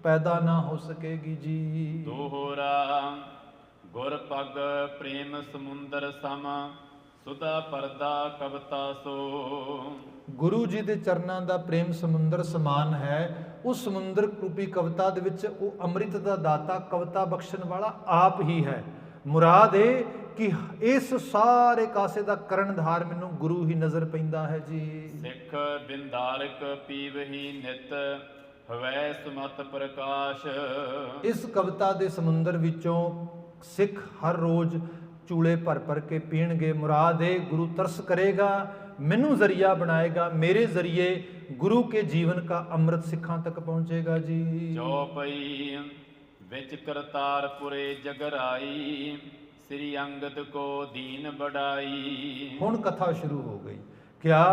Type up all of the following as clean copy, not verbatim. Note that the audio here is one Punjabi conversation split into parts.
पैदा ना हो सकेगी जी। दोहरा गुर पग प्रेम समुंदर सम सुधा परदा कविता सो। ਗੁਰੂ ਜੀ ਦੇ ਚਰਨਾਂ ਦਾ ਪ੍ਰੇਮ ਸਮੁੰਦਰ ਸਮਾਨ ਹੈ। ਉਸ ਸਮੁੰਦਰ ਰੂਪੀ ਕਵਿਤਾ ਦੇ ਵਿੱਚ ਉਹ ਅੰਮ੍ਰਿਤ ਦਾ ਦਾਤਾ, ਕਵਿਤਾ ਬਖਸ਼ਣ ਵਾਲਾ ਆਪ ਹੀ ਹੈ। ਮੁਰਾਦ ਇਹ ਕਿ ਇਸ ਸਾਰੇ ਕਾਸੇ ਦਾ ਕਰਨਧਾਰ ਮੈਨੂੰ ਗੁਰੂ ਹੀ ਨਜ਼ਰ ਪੈਂਦਾ ਹੈ ਜੀ। ਸਿੱਖ ਬਿੰਦਾਰਕ ਪੀਵਹੀ ਨਿਤ ਹਵੈ ਸੁਮਤ ਪ੍ਰਕਾਸ਼। ਇਸ ਕਵਿਤਾ ਦੇ ਸਮੁੰਦਰ ਵਿੱਚੋਂ ਸਿੱਖ ਹਰ ਰੋਜ਼ ਚੂਲੇ ਭਰ ਭਰ ਕੇ ਪੀਣਗੇ। ਮੁਰਾਦ ਇਹ ਗੁਰੂ ਤਰਸ ਕਰੇਗਾ, ਮੈਨੂੰ ਜ਼ਰੀਆ ਬਣਾਏਗਾ, ਮੇਰੇ ਜ਼ਰੀਏ ਗੁਰੂ ਕੇ ਜੀਵਨ का अमृत सिखों तक पहुँचेगा जी। ਚੌਪਈ ਵਿੱਚ ਕਰਤਾਰਪੁਰੇ ਜਗਰਾਈ ਸ੍ਰੀ ਅੰਗਦ ਕੋ ਦੀਨ ਬੜਾਈ। ਹੁਣ ਕਥਾ ਸ਼ੁਰੂ ਹੋ ਗਈ। ਕਿਆ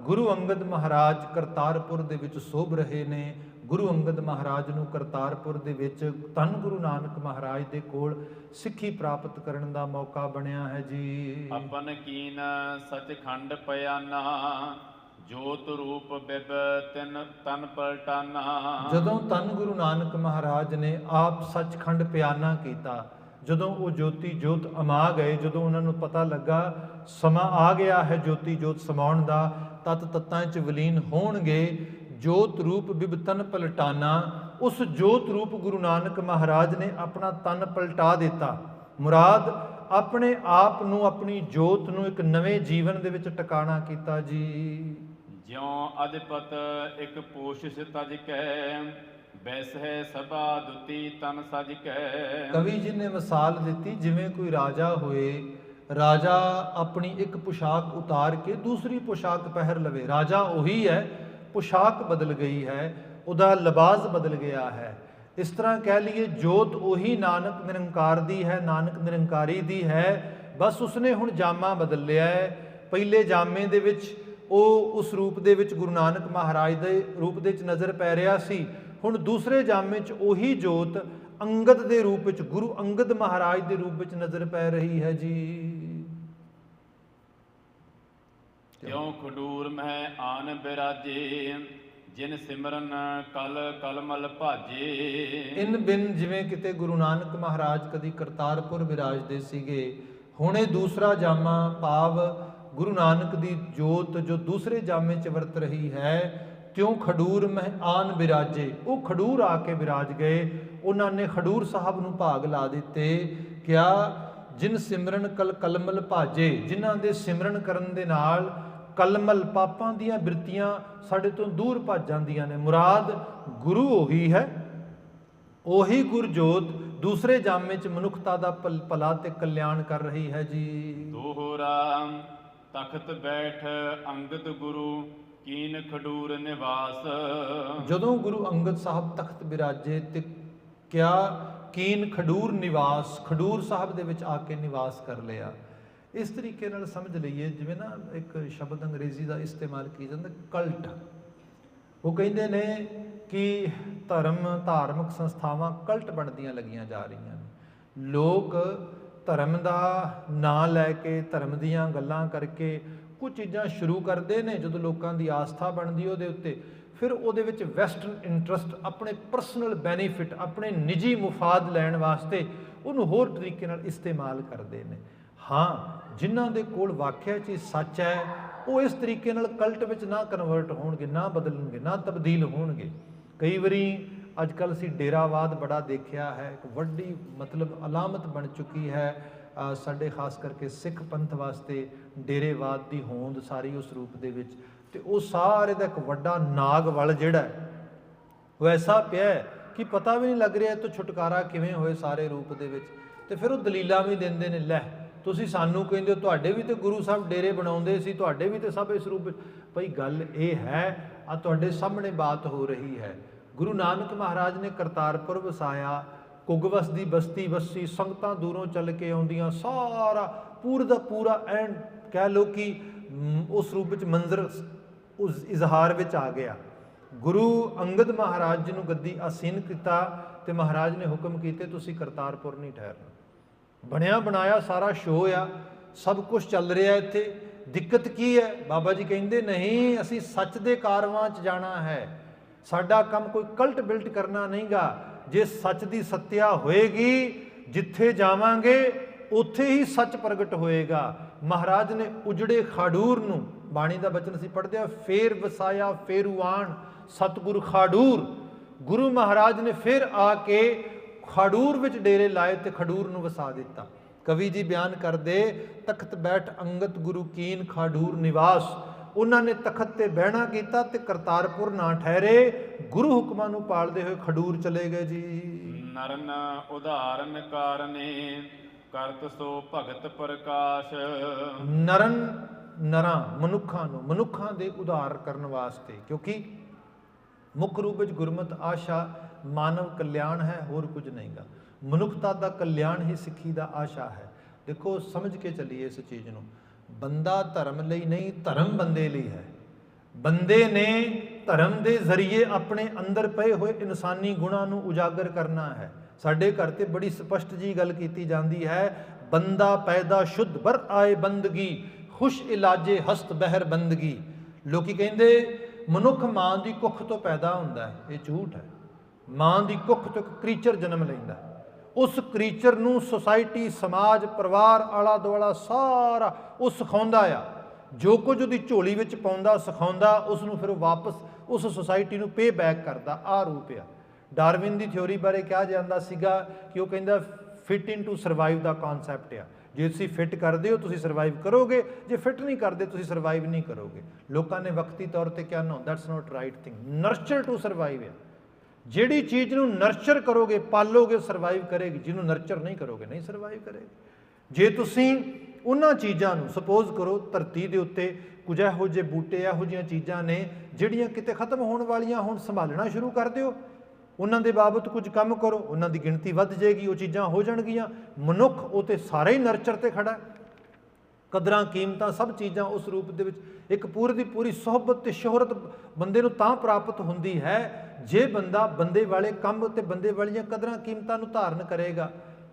ਗੁਰੂ ਅੰਗਦ ਮਹਾਰਾਜ ਕਰਤਾਰਪੁਰ ਦੇ ਵਿੱਚ ਸੋਭ ਰਹੇ ਨੇ। ਗੁਰੂ ਅੰਗਦ ਮਹਾਰਾਜ ਨੂੰ ਕਰਤਾਰਪੁਰ ਦੇ ਵਿੱਚ ਧੰਨ ਗੁਰੂ ਨਾਨਕ ਮਹਾਰਾਜ ਦੇ ਕੋਲ ਸਿੱਖੀ ਪ੍ਰਾਪਤ ਕਰਨ ਦਾ ਮੌਕਾ ਬਣਿਆ ਹੈ ਜੀ। ਆਪਨ ਕੀਨ ਸਚਖੰਡ ਪਿਆਨਾ ਜੋਤ ਰੂਪ ਬਿਬ ਤਿਨ ਤਨ ਪਲਟਾਨਾ। ਜਦੋਂ ਧੰਨ ਗੁਰੂ ਨਾਨਕ ਮਹਾਰਾਜ ਨੇ ਆਪ ਸੱਚਖੰਡ ਪਿਆਨਾ ਕੀਤਾ, ਜਦੋਂ ਉਹ ਜੋਤੀ ਜੋਤ ਅਮਾ ਗਏ, ਜਦੋਂ ਉਹਨਾਂ ਨੂੰ ਪਤਾ ਲੱਗਾ ਸਮਾਂ ਆ ਗਿਆ ਹੈ ਜੋਤੀ ਜੋਤ ਸਮਾਉਣ ਦਾ, ਤਤ ਤੱਤਾਂ 'ਚ ਵਿਲੀਨ ਹੋਣਗੇ। ਜੋਤ ਰੂਪ ਬਿਬ ਤਨ ਪਲਟਾਨਾ, ਉਸ ਜੋਤ ਰੂਪ ਗੁਰੂ ਨਾਨਕ ਮਹਾਰਾਜ ਨੇ ਆਪਣਾ ਤਨ ਪਲਟਾ ਦਿੱਤਾ। ਮੁਰਾਦ ਆਪਣੇ ਆਪ ਨੂੰ, ਆਪਣੀ ਜੋਤ ਨੂੰ ਇੱਕ ਨਵੇਂ ਜੀਵਨ ਦੇ ਵਿੱਚ ਟਿਕਾਣਾ ਕੀਤਾ ਜੀ। ਜਿਉ ਅਧਿਪਤ ਇੱਕ ਪੋਸ਼ਿਸ਼ ਤਜ ਕੈ ਬੈਸ ਹੈ ਸਭਾ ਦੁਤੀ ਤਨ ਸਜ ਕੈ। ਕਵੀ ਜੀ ਨੇ ਮਿਸਾਲ ਦਿੱਤੀ ਜਿਵੇਂ ਕੋਈ ਰਾਜਾ ਹੋਏ, ਰਾਜਾ ਆਪਣੀ ਇੱਕ ਪੁਸ਼ਾਕ ਉਤਾਰ ਕੇ ਦੂਸਰੀ ਪੁਸ਼ਾਕ ਪਹਿਰ ਲਵੇ। ਰਾਜਾ ਉਹੀ ਹੈ, ਪੁਸ਼ਾਕ ਬਦਲ ਗਈ ਹੈ, ਉਹਦਾ ਲਿਬਾਸ ਬਦਲ ਗਿਆ ਹੈ। ਇਸ ਤਰ੍ਹਾਂ ਕਹਿ ਲਈਏ ਜੋਤ ਉਹੀ ਨਾਨਕ ਨਿਰੰਕਾਰ ਦੀ ਹੈ, ਨਾਨਕ ਨਿਰੰਕਾਰੀ ਦੀ ਹੈ, ਬਸ ਉਸਨੇ ਹੁਣ ਜਾਮਾ ਬਦਲ ਲਿਆ ਹੈ। ਪਹਿਲੇ ਜਾਮੇ ਦੇ ਵਿੱਚ ਉਹ ਉਸ ਰੂਪ ਦੇ ਵਿੱਚ ਗੁਰੂ ਨਾਨਕ ਮਹਾਰਾਜ ਦੇ ਰੂਪ ਦੇ ਵਿੱਚ ਨਜ਼ਰ ਪੈ ਰਿਹਾ ਸੀ। ਹੁਣ ਦੂਸਰੇ ਜਾਮੇ 'ਚ ਉਹੀ ਜੋਤ ਅੰਗਦ ਦੇ ਰੂਪ ਵਿੱਚ, ਗੁਰੂ ਅੰਗਦ ਮਹਾਰਾਜ ਦੇ ਰੂਪ ਵਿੱਚ ਨਜ਼ਰ ਪੈ ਰਹੀ ਹੈ ਜੀ। ਤਿਉ ਖਡੂਰ ਮਹਿ ਆਨ ਬਿਰਾਜੇ ਜਿਨ ਸਿਮਰਨ ਕਲ ਕਲਮਲ ਭਾਜੇ। ਇਨ ਬਿਨ ਜਿਵੇਂ ਕਿਤੇ ਗੁਰੂ ਨਾਨਕ ਮਹਾਰਾਜ ਕਦੀ ਕਰਤਾਰਪੁਰ ਵਿਰਾਜਦੇ ਸੀਗੇ, ਹੁਣ ਇਹ ਦੂਸਰਾ ਜਾਮਾ ਭਾਵ ਗੁਰੂ ਨਾਨਕ ਦੀ ਜੋਤ ਜੋ ਦੂਸਰੇ ਜਾਮੇ 'ਚ ਵਰਤ ਰਹੀ ਹੈ। ਤਿਉ ਖਡੂਰ ਮਹਿ ਆਨ ਬਿਰਾਜੇ, ਉਹ ਖਡੂਰ ਆ ਕੇ ਵਿਰਾਜ ਗਏ। ਉਹਨਾਂ ਨੇ ਖਡੂਰ ਸਾਹਿਬ ਨੂੰ ਭਾਗ ਲਾ ਦਿੱਤੇ। ਕਿਆ ਜਿਨ ਸਿਮਰਨ ਕਲਮਲ ਭਾਜੇ, ਜਿਨ੍ਹਾਂ ਦੇ ਸਿਮਰਨ ਕਰਨ ਦੇ ਨਾਲ ਕਲਮਲ ਪਾਪਾਂ ਦੀਆਂ ਬਿਰਤੀਆਂ ਸਾਡੇ ਤੋਂ ਦੂਰ ਭੱਜ ਜਾਂਦੀਆਂ ਨੇ। ਮੁਰਾਦ ਗੁਰੂ ਉਹੀ ਹੈ, ਉਹੀ ਗੁਰਜੋਤ ਦੂਸਰੇ ਜਾਮੇ 'ਚ ਮਨੁੱਖਤਾ ਦਾ ਭਲਾ ਤੇ ਕਲਿਆਣ ਕਰ ਰਹੀ ਹੈ ਜੀ। ਦੋਹਰਾ ਤਖਤ ਬੈਠ ਅੰਗਦ ਗੁਰੂ ਕੀਨ ਖਡੂਰ ਨਿਵਾਸ। ਜਦੋਂ ਗੁਰੂ ਅੰਗਦ ਸਾਹਿਬ ਤਖਤ ਬਿਰਾਜੇ ਤੇ ਕਿਆ ਕੀਨ ਖਡੂਰ ਨਿਵਾਸ, ਖਡੂਰ ਸਾਹਿਬ ਦੇ ਵਿੱਚ ਆ ਕੇ ਨਿਵਾਸ ਕਰ ਲਿਆ। ਇਸ ਤਰੀਕੇ ਨਾਲ ਸਮਝ ਲਈਏ ਜਿਵੇਂ ਨਾ ਇੱਕ ਸ਼ਬਦ ਅੰਗਰੇਜ਼ੀ ਦਾ ਇਸਤੇਮਾਲ ਕੀਤਾ ਜਾਂਦਾ ਕਲਟ। ਉਹ ਕਹਿੰਦੇ ਨੇ ਕਿ ਧਾਰਮਿਕ ਸੰਸਥਾਵਾਂ ਕਲਟ ਬਣਦੀਆਂ ਲੱਗੀਆਂ ਜਾ ਰਹੀਆਂ ਨੇ। ਲੋਕ ਧਰਮ ਦਾ ਨਾਂ ਲੈ ਕੇ, ਧਰਮ ਦੀਆਂ ਗੱਲਾਂ ਕਰਕੇ ਕੁਝ ਚੀਜ਼ਾਂ ਸ਼ੁਰੂ ਕਰਦੇ ਨੇ। ਜਦੋਂ ਲੋਕਾਂ ਦੀ ਆਸਥਾ ਬਣਦੀ ਉਹਦੇ ਉੱਤੇ, ਫਿਰ ਉਹਦੇ ਵਿੱਚ ਵੈਸਟਰਨ ਇੰਟਰਸਟ, ਆਪਣੇ ਪਰਸਨਲ ਬੈਨੀਫਿਟ, ਆਪਣੇ ਨਿੱਜੀ ਮੁਫਾਦ ਲੈਣ ਵਾਸਤੇ ਉਹਨੂੰ ਹੋਰ ਤਰੀਕੇ ਨਾਲ ਇਸਤੇਮਾਲ ਕਰਦੇ ਨੇ। ਹਾਂ, ਜਿਨ੍ਹਾਂ ਦੇ ਕੋਲ ਵਾਕਿਆ 'ਚ ਸੱਚ ਹੈ ਉਹ ਇਸ ਤਰੀਕੇ ਨਾਲ ਕਲਟ ਵਿੱਚ ਨਾ ਕਨਵਰਟ ਹੋਣਗੇ, ਨਾ ਬਦਲਣਗੇ, ਨਾ ਤਬਦੀਲ ਹੋਣਗੇ। ਕਈ ਵਾਰੀ ਅੱਜ ਕੱਲ੍ਹ ਅਸੀਂ ਡੇਰਾਵਾਦ ਬੜਾ ਦੇਖਿਆ ਹੈ, ਇੱਕ ਵੱਡੀ ਮਤਲਬ ਅਲਾਮਤ ਬਣ ਚੁੱਕੀ ਹੈ ਸਾਡੇ ਖਾਸ ਕਰਕੇ ਸਿੱਖ ਪੰਥ ਵਾਸਤੇ ਡੇਰੇਵਾਦ ਦੀ ਹੋਂਦ ਸਾਰੀ ਉਸ ਰੂਪ ਦੇ ਵਿੱਚ। ਅਤੇ ਉਹ ਸਾਰੇ ਦਾ ਇੱਕ ਵੱਡਾ ਨਾਗ ਵਲ ਜਿਹੜਾ ਉਹ ਐਸਾ ਪਿਆ ਕਿ ਪਤਾ ਵੀ ਨਹੀਂ ਲੱਗ ਰਿਹਾ ਇਹ ਤੋਂ ਛੁਟਕਾਰਾ ਕਿਵੇਂ ਹੋਏ ਸਾਰੇ ਰੂਪ ਦੇ ਵਿੱਚ। ਅਤੇ ਫਿਰ ਉਹ ਦਲੀਲਾਂ ਵੀ ਦਿੰਦੇ ਨੇ, ਲੈ ਤੁਸੀਂ ਸਾਨੂੰ ਕਹਿੰਦੇ ਹੋ ਤੁਹਾਡੇ ਵੀ ਤਾਂ ਗੁਰੂ ਸਾਹਿਬ ਡੇਰੇ ਬਣਾਉਂਦੇ ਸੀ, ਤੁਹਾਡੇ ਵੀ ਤਾਂ ਸਭ ਇਸ ਰੂਪ ਵਿੱਚ। ਭਈ ਗੱਲ ਇਹ ਹੈ, ਆ ਤੁਹਾਡੇ ਸਾਹਮਣੇ ਬਾਤ ਹੋ ਰਹੀ ਹੈ। ਗੁਰੂ ਨਾਨਕ ਮਹਾਰਾਜ ਨੇ ਕਰਤਾਰਪੁਰ ਵਸਾਇਆ, ਕੁਗਵਸ ਦੀ ਬਸਤੀ ਵਸੀ, ਸੰਗਤਾਂ ਦੂਰੋਂ ਚੱਲ ਕੇ ਆਉਂਦੀਆਂ, ਸਾਰਾ ਪੂਰਾ ਦਾ ਪੂਰਾ ਐਂਡ ਕਹਿ ਲਓ ਕਿ ਉਸ ਰੂਪ ਵਿੱਚ ਮੰਜ਼ਰ ਉਸ ਇਜ਼ਹਾਰ ਵਿੱਚ ਆ ਗਿਆ। ਗੁਰੂ ਅੰਗਦ ਮਹਾਰਾਜ ਜੀ ਨੂੰ ਗੱਦੀ ਆਸੀਨ ਕੀਤਾ ਅਤੇ ਮਹਾਰਾਜ ਨੇ ਹੁਕਮ ਕੀਤੇ ਤੁਸੀਂ ਕਰਤਾਰਪੁਰ ਨਹੀਂ ਠਹਿਰਨਾ। ਬਣਿਆ ਬਣਾਇਆ ਸਾਰਾ ਸ਼ੋਅ ਆ, ਸਭ ਕੁਝ ਚੱਲ ਰਿਹਾ ਇੱਥੇ, ਦਿੱਕਤ ਕੀ ਹੈ? ਬਾਬਾ ਜੀ ਕਹਿੰਦੇ ਨਹੀਂ, ਅਸੀਂ ਸੱਚ ਦੇ ਕਾਰਵਾਂ 'ਚ ਜਾਣਾ ਹੈ। ਸਾਡਾ ਕੰਮ ਕੋਈ ਕਲਟ ਬਿਲਟ ਕਰਨਾ ਨਹੀਂਗਾ। ਜੇ ਸੱਚ ਦੀ ਸੱਤਿਆ ਹੋਏਗੀ, ਜਿੱਥੇ ਜਾਵਾਂਗੇ ਉੱਥੇ ਹੀ ਸੱਚ ਪ੍ਰਗਟ ਹੋਏਗਾ। ਮਹਾਰਾਜ ਨੇ ਉਜੜੇ ਖਾਡੂਰ ਨੂੰ, ਬਾਣੀ ਦਾ ਬਚਨ ਅਸੀਂ ਪੜ੍ਹਦੇ ਹਾਂ, ਫੇਰ ਵਸਾਇਆ ਫੇਰੂਆਣ ਸਤਿਗੁਰ ਖਾਡੂਰ। ਗੁਰੂ ਮਹਾਰਾਜ ਨੇ ਫਿਰ ਆ ਕੇ ਖਾਡੂਰ ਵਿੱਚ ਡੇਰੇ ਲਾਏ ਤੇ ਖਡੂਰ ਨੂੰ ਵਸਾ ਦਿੱਤਾ। ਕਵੀ ਜੀ ਬਿਆਨ ਕਰਦੇ, ਤਖਤ ਬੈਠ ਅੰਗਦ ਗੁਰੂ ਕੀਨ ਖਾਡੂਰ ਨਿਵਾਸ। ਉਹਨਾਂ ਨੇ ਤਖਤ ਤੇ ਬਹਿਣਾ ਕੀਤਾ ਤੇ ਕਰਤਾਰਪੁਰ ਨਾ ਠਹਿਰੇ, ਗੁਰੂ ਹੁਕਮਾਂ ਨੂੰ ਪਾਲਦੇ ਹੋਏ ਖਡੂਰ ਚਲੇ ਗਏ ਜੀ। ਨਰਨ ਉਦਾਹਰਨ ਕਾਰਨੇ ਕਰਤ ਸੋ ਭਗਤ ਪ੍ਰਕਾਸ਼। ਨਰਨ, ਨਰਾਂ ਮਨੁੱਖਾਂ ਨੂੰ, ਮਨੁੱਖਾਂ ਦੇ ਉਧਾਰ ਕਰਨ ਵਾਸਤੇ, ਕਿਉਂਕਿ ਮੁੱਖ ਰੂਪ ਵਿੱਚ ਗੁਰਮਤਿ ਆਸ਼ਾ ਮਾਨਵ ਕਲਿਆਣ ਹੈ, ਹੋਰ ਕੁਝ ਨਹੀਂਗਾ। ਮਨੁੱਖਤਾ ਦਾ ਕਲਿਆਣ ਹੀ ਸਿੱਖੀ ਦਾ ਆਸ਼ਾ ਹੈ। ਦੇਖੋ ਸਮਝ ਕੇ ਚੱਲੀਏ ਇਸ ਚੀਜ਼ ਨੂੰ। ਬੰਦਾ ਧਰਮ ਲਈ ਨਹੀਂ, ਧਰਮ ਬੰਦੇ ਲਈ ਹੈ। ਬੰਦੇ ਨੇ ਧਰਮ ਦੇ ਜ਼ਰੀਏ ਆਪਣੇ ਅੰਦਰ ਪਏ ਹੋਏ ਇਨਸਾਨੀ ਗੁਣਾਂ ਨੂੰ ਉਜਾਗਰ ਕਰਨਾ ਹੈ। ਸਾਡੇ ਘਰ ਤੇ ਬੜੀ ਸਪਸ਼ਟ ਜੀ ਗੱਲ ਕੀਤੀ ਜਾਂਦੀ ਹੈ, ਬੰਦਾ ਪੈਦਾ ਸ਼ੁੱਧ ਬਰ ਆਏ ਬੰਦਗੀ, ਖੁਸ਼ ਇਲਾਜੇ ਹਸਤ ਬਹਿਰ ਬੰਦਗੀ। ਲੋਕੀ ਕਹਿੰਦੇ ਮਨੁੱਖ ਮਾਂ ਦੀ ਕੁੱਖ ਤੋਂ ਪੈਦਾ ਹੁੰਦਾ ਹੈ, ਇਹ ਝੂਠ ਹੈ। ਮਾਂ ਦੀ ਕੁੱਖ ਤੋਂ ਇੱਕ ਕ੍ਰੀਚਰ ਜਨਮ ਲੈਂਦਾ, ਉਸ ਕ੍ਰੀਚਰ ਨੂੰ ਸੋਸਾਇਟੀ, ਸਮਾਜ, ਪਰਿਵਾਰ, ਆਲਾ ਦੁਆਲਾ ਸਾਰਾ ਉਹ ਸਿਖਾਉਂਦਾ ਆ। ਜੋ ਕੁਝ ਉਹਦੀ ਝੋਲੀ ਵਿੱਚ ਪਾਉਂਦਾ, ਸਿਖਾਉਂਦਾ, ਉਸ ਨੂੰ ਫਿਰ ਵਾਪਸ ਉਸ ਸੋਸਾਇਟੀ ਨੂੰ ਪੇ ਬੈਕ ਕਰਦਾ। ਆਹ ਰੂਪ ਆ। ਡਾਰਵਿਨ ਦੀ ਥਿਉਰੀ ਬਾਰੇ ਕਿਹਾ ਜਾਂਦਾ ਸੀਗਾ ਕਿ ਉਹ ਕਹਿੰਦਾ ਫਿਟ ਇਨ ਟੂ ਸਰਵਾਈਵ ਦਾ ਕਨਸੈਪਟ ਆ। ਜੇ ਤੁਸੀਂ ਫਿੱਟ ਕਰਦੇ ਹੋ ਤੁਸੀਂ ਸਰਵਾਈਵ ਕਰੋਗੇ, ਜੇ ਫਿੱਟ ਨਹੀਂ ਕਰਦੇ ਤੁਸੀਂ ਸਰਵਾਈਵ ਨਹੀਂ ਕਰੋਗੇ। ਲੋਕਾਂ ਨੇ ਵਕਤੀ ਤੌਰ ਤੇ ਕਿਹਾ no that's not right thing, nurture to survive ਆ। ਜਿਹੜੀ ਚੀਜ਼ ਨੂੰ ਨਰਚਰ ਕਰੋਗੇ, ਪਾਲੋਗੇ, ਸਰਵਾਈਵ ਕਰੇਗੀ। ਜਿਹਨੂੰ ਨਰਚਰ ਨਹੀਂ ਕਰੋਗੇ ਨਹੀਂ ਸਰਵਾਈਵ ਕਰੇਗੀ। ਜੇ ਤੁਸੀਂ ਉਹਨਾਂ ਚੀਜ਼ਾਂ ਨੂੰ, ਸਪੋਜ਼ ਕਰੋ ਧਰਤੀ ਦੇ ਉੱਤੇ ਕੁਝ ਇਹੋ ਜਿਹੇ ਬੂਟੇ, ਇਹੋ ਜਿਹੀਆਂ ਚੀਜ਼ਾਂ ਨੇ ਜਿਹੜੀਆਂ ਕਿਤੇ ਖਤਮ ਹੋਣ ਵਾਲੀਆਂ, ਹੁਣ ਸੰਭਾਲਣਾ ਸ਼ੁਰੂ ਕਰ ਦਿਓ, ਉਹਨਾਂ ਦੇ ਬਾਬਤ ਕੁਝ ਕੰਮ ਕਰੋ, ਉਹਨਾਂ ਦੀ ਗਿਣਤੀ ਵੱਧ ਜਾਏਗੀ, ਉਹ ਚੀਜ਼ਾਂ ਹੋ ਜਾਣਗੀਆਂ। ਮਨੁੱਖ ਉਹ ਤੇ ਸਾਰਾ ਹੀ ਨਰਚਰ ਤੇ ਖੜਾ। ਕਦਰਾਂ ਕੀਮਤਾਂ ਸਭ ਚੀਜ਼ਾਂ ਉਸ ਰੂਪ ਦੇ ਵਿੱਚ ਇੱਕ ਪੂਰੀ ਦੀ ਪੂਰੀ ਸੁਹਬਤ ਤੇ ਸ਼ੋਹਰਤ ਬੰਦੇ ਨੂੰ ਤਾਂ ਪ੍ਰਾਪਤ ਹੁੰਦੀ ਹੈ ਜੇ ਬੰਦਾ ਬੰਦੇ ਵਾਲੇ ਕੰਮ ਤੇ ਬੰਦੇ ਵਾਲੀਆਂ ਕਦਰਾਂ ਕੀਮਤਾਂ ਨੂੰ ਧਾਰਨ ਕਰੇਗਾ।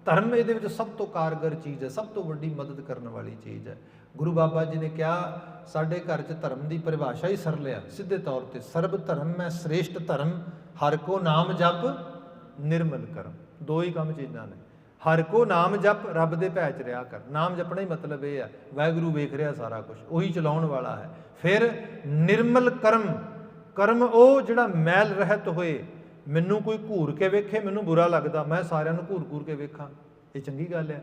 ਧਰਮ ਇਹਦੇ ਵਿੱਚ ਸਭ ਤੋਂ ਕਾਰਗਰ ਚੀਜ਼ ਹੈ, ਸਭ ਤੋਂ ਵੱਡੀ ਮਦਦ ਕਰਨ ਵਾਲੀ ਚੀਜ਼ ਹੈ। ਗੁਰੂ ਬਾਬਾ ਜੀ ਨੇ ਕਿਹਾ, ਸਾਡੇ ਘਰ 'ਚ ਧਰਮ ਦੀ ਪਰਿਭਾਸ਼ਾ ਹੀ ਸਰਲ ਆ, ਸਿੱਧੇ ਤੌਰ ਤੇ, ਸਰਬ ਧਰਮ ਮੈਂ ਸ੍ਰੇਸ਼ਟ ਧਰਮ, ਹਰ ਕੋ ਨਾਮ ਜਪ ਨਿਰਮਲ ਕਰਮ। ਦੋ ਹੀ ਕੰਮ ਚੀਜ਼ਾਂ ਨੇ। ਹਰ ਕੋ ਨਾਮ ਜਪ, ਰੱਬ ਦੇ ਭੈ 'ਚ ਰਿਹਾ ਕਰ। ਨਾਮ ਜਪਣਾ ਹੀ ਮਤਲਬ ਇਹ ਹੈ ਵਾਹਿਗੁਰੂ ਵੇਖ ਰਿਹਾ ਸਾਰਾ ਕੁਝ, ਉਹੀ ਚਲਾਉਣ ਵਾਲਾ ਹੈ। ਫਿਰ ਨਿਰਮਲ ਕਰਮ, ਕਰਮ ਉਹ ਜਿਹੜਾ ਮੈਲ ਰਹਿਤ ਹੋਏ। ਮੈਨੂੰ ਕੋਈ ਘੂਰ ਕੇ ਵੇਖੇ, ਮੈਨੂੰ ਬੁਰਾ ਲੱਗਦਾ, ਮੈਂ ਸਾਰਿਆਂ ਨੂੰ ਘੂਰ ਘੂਰ ਕੇ ਵੇਖਾਂ, ਇਹ ਚੰਗੀ ਗੱਲ ਹੈ।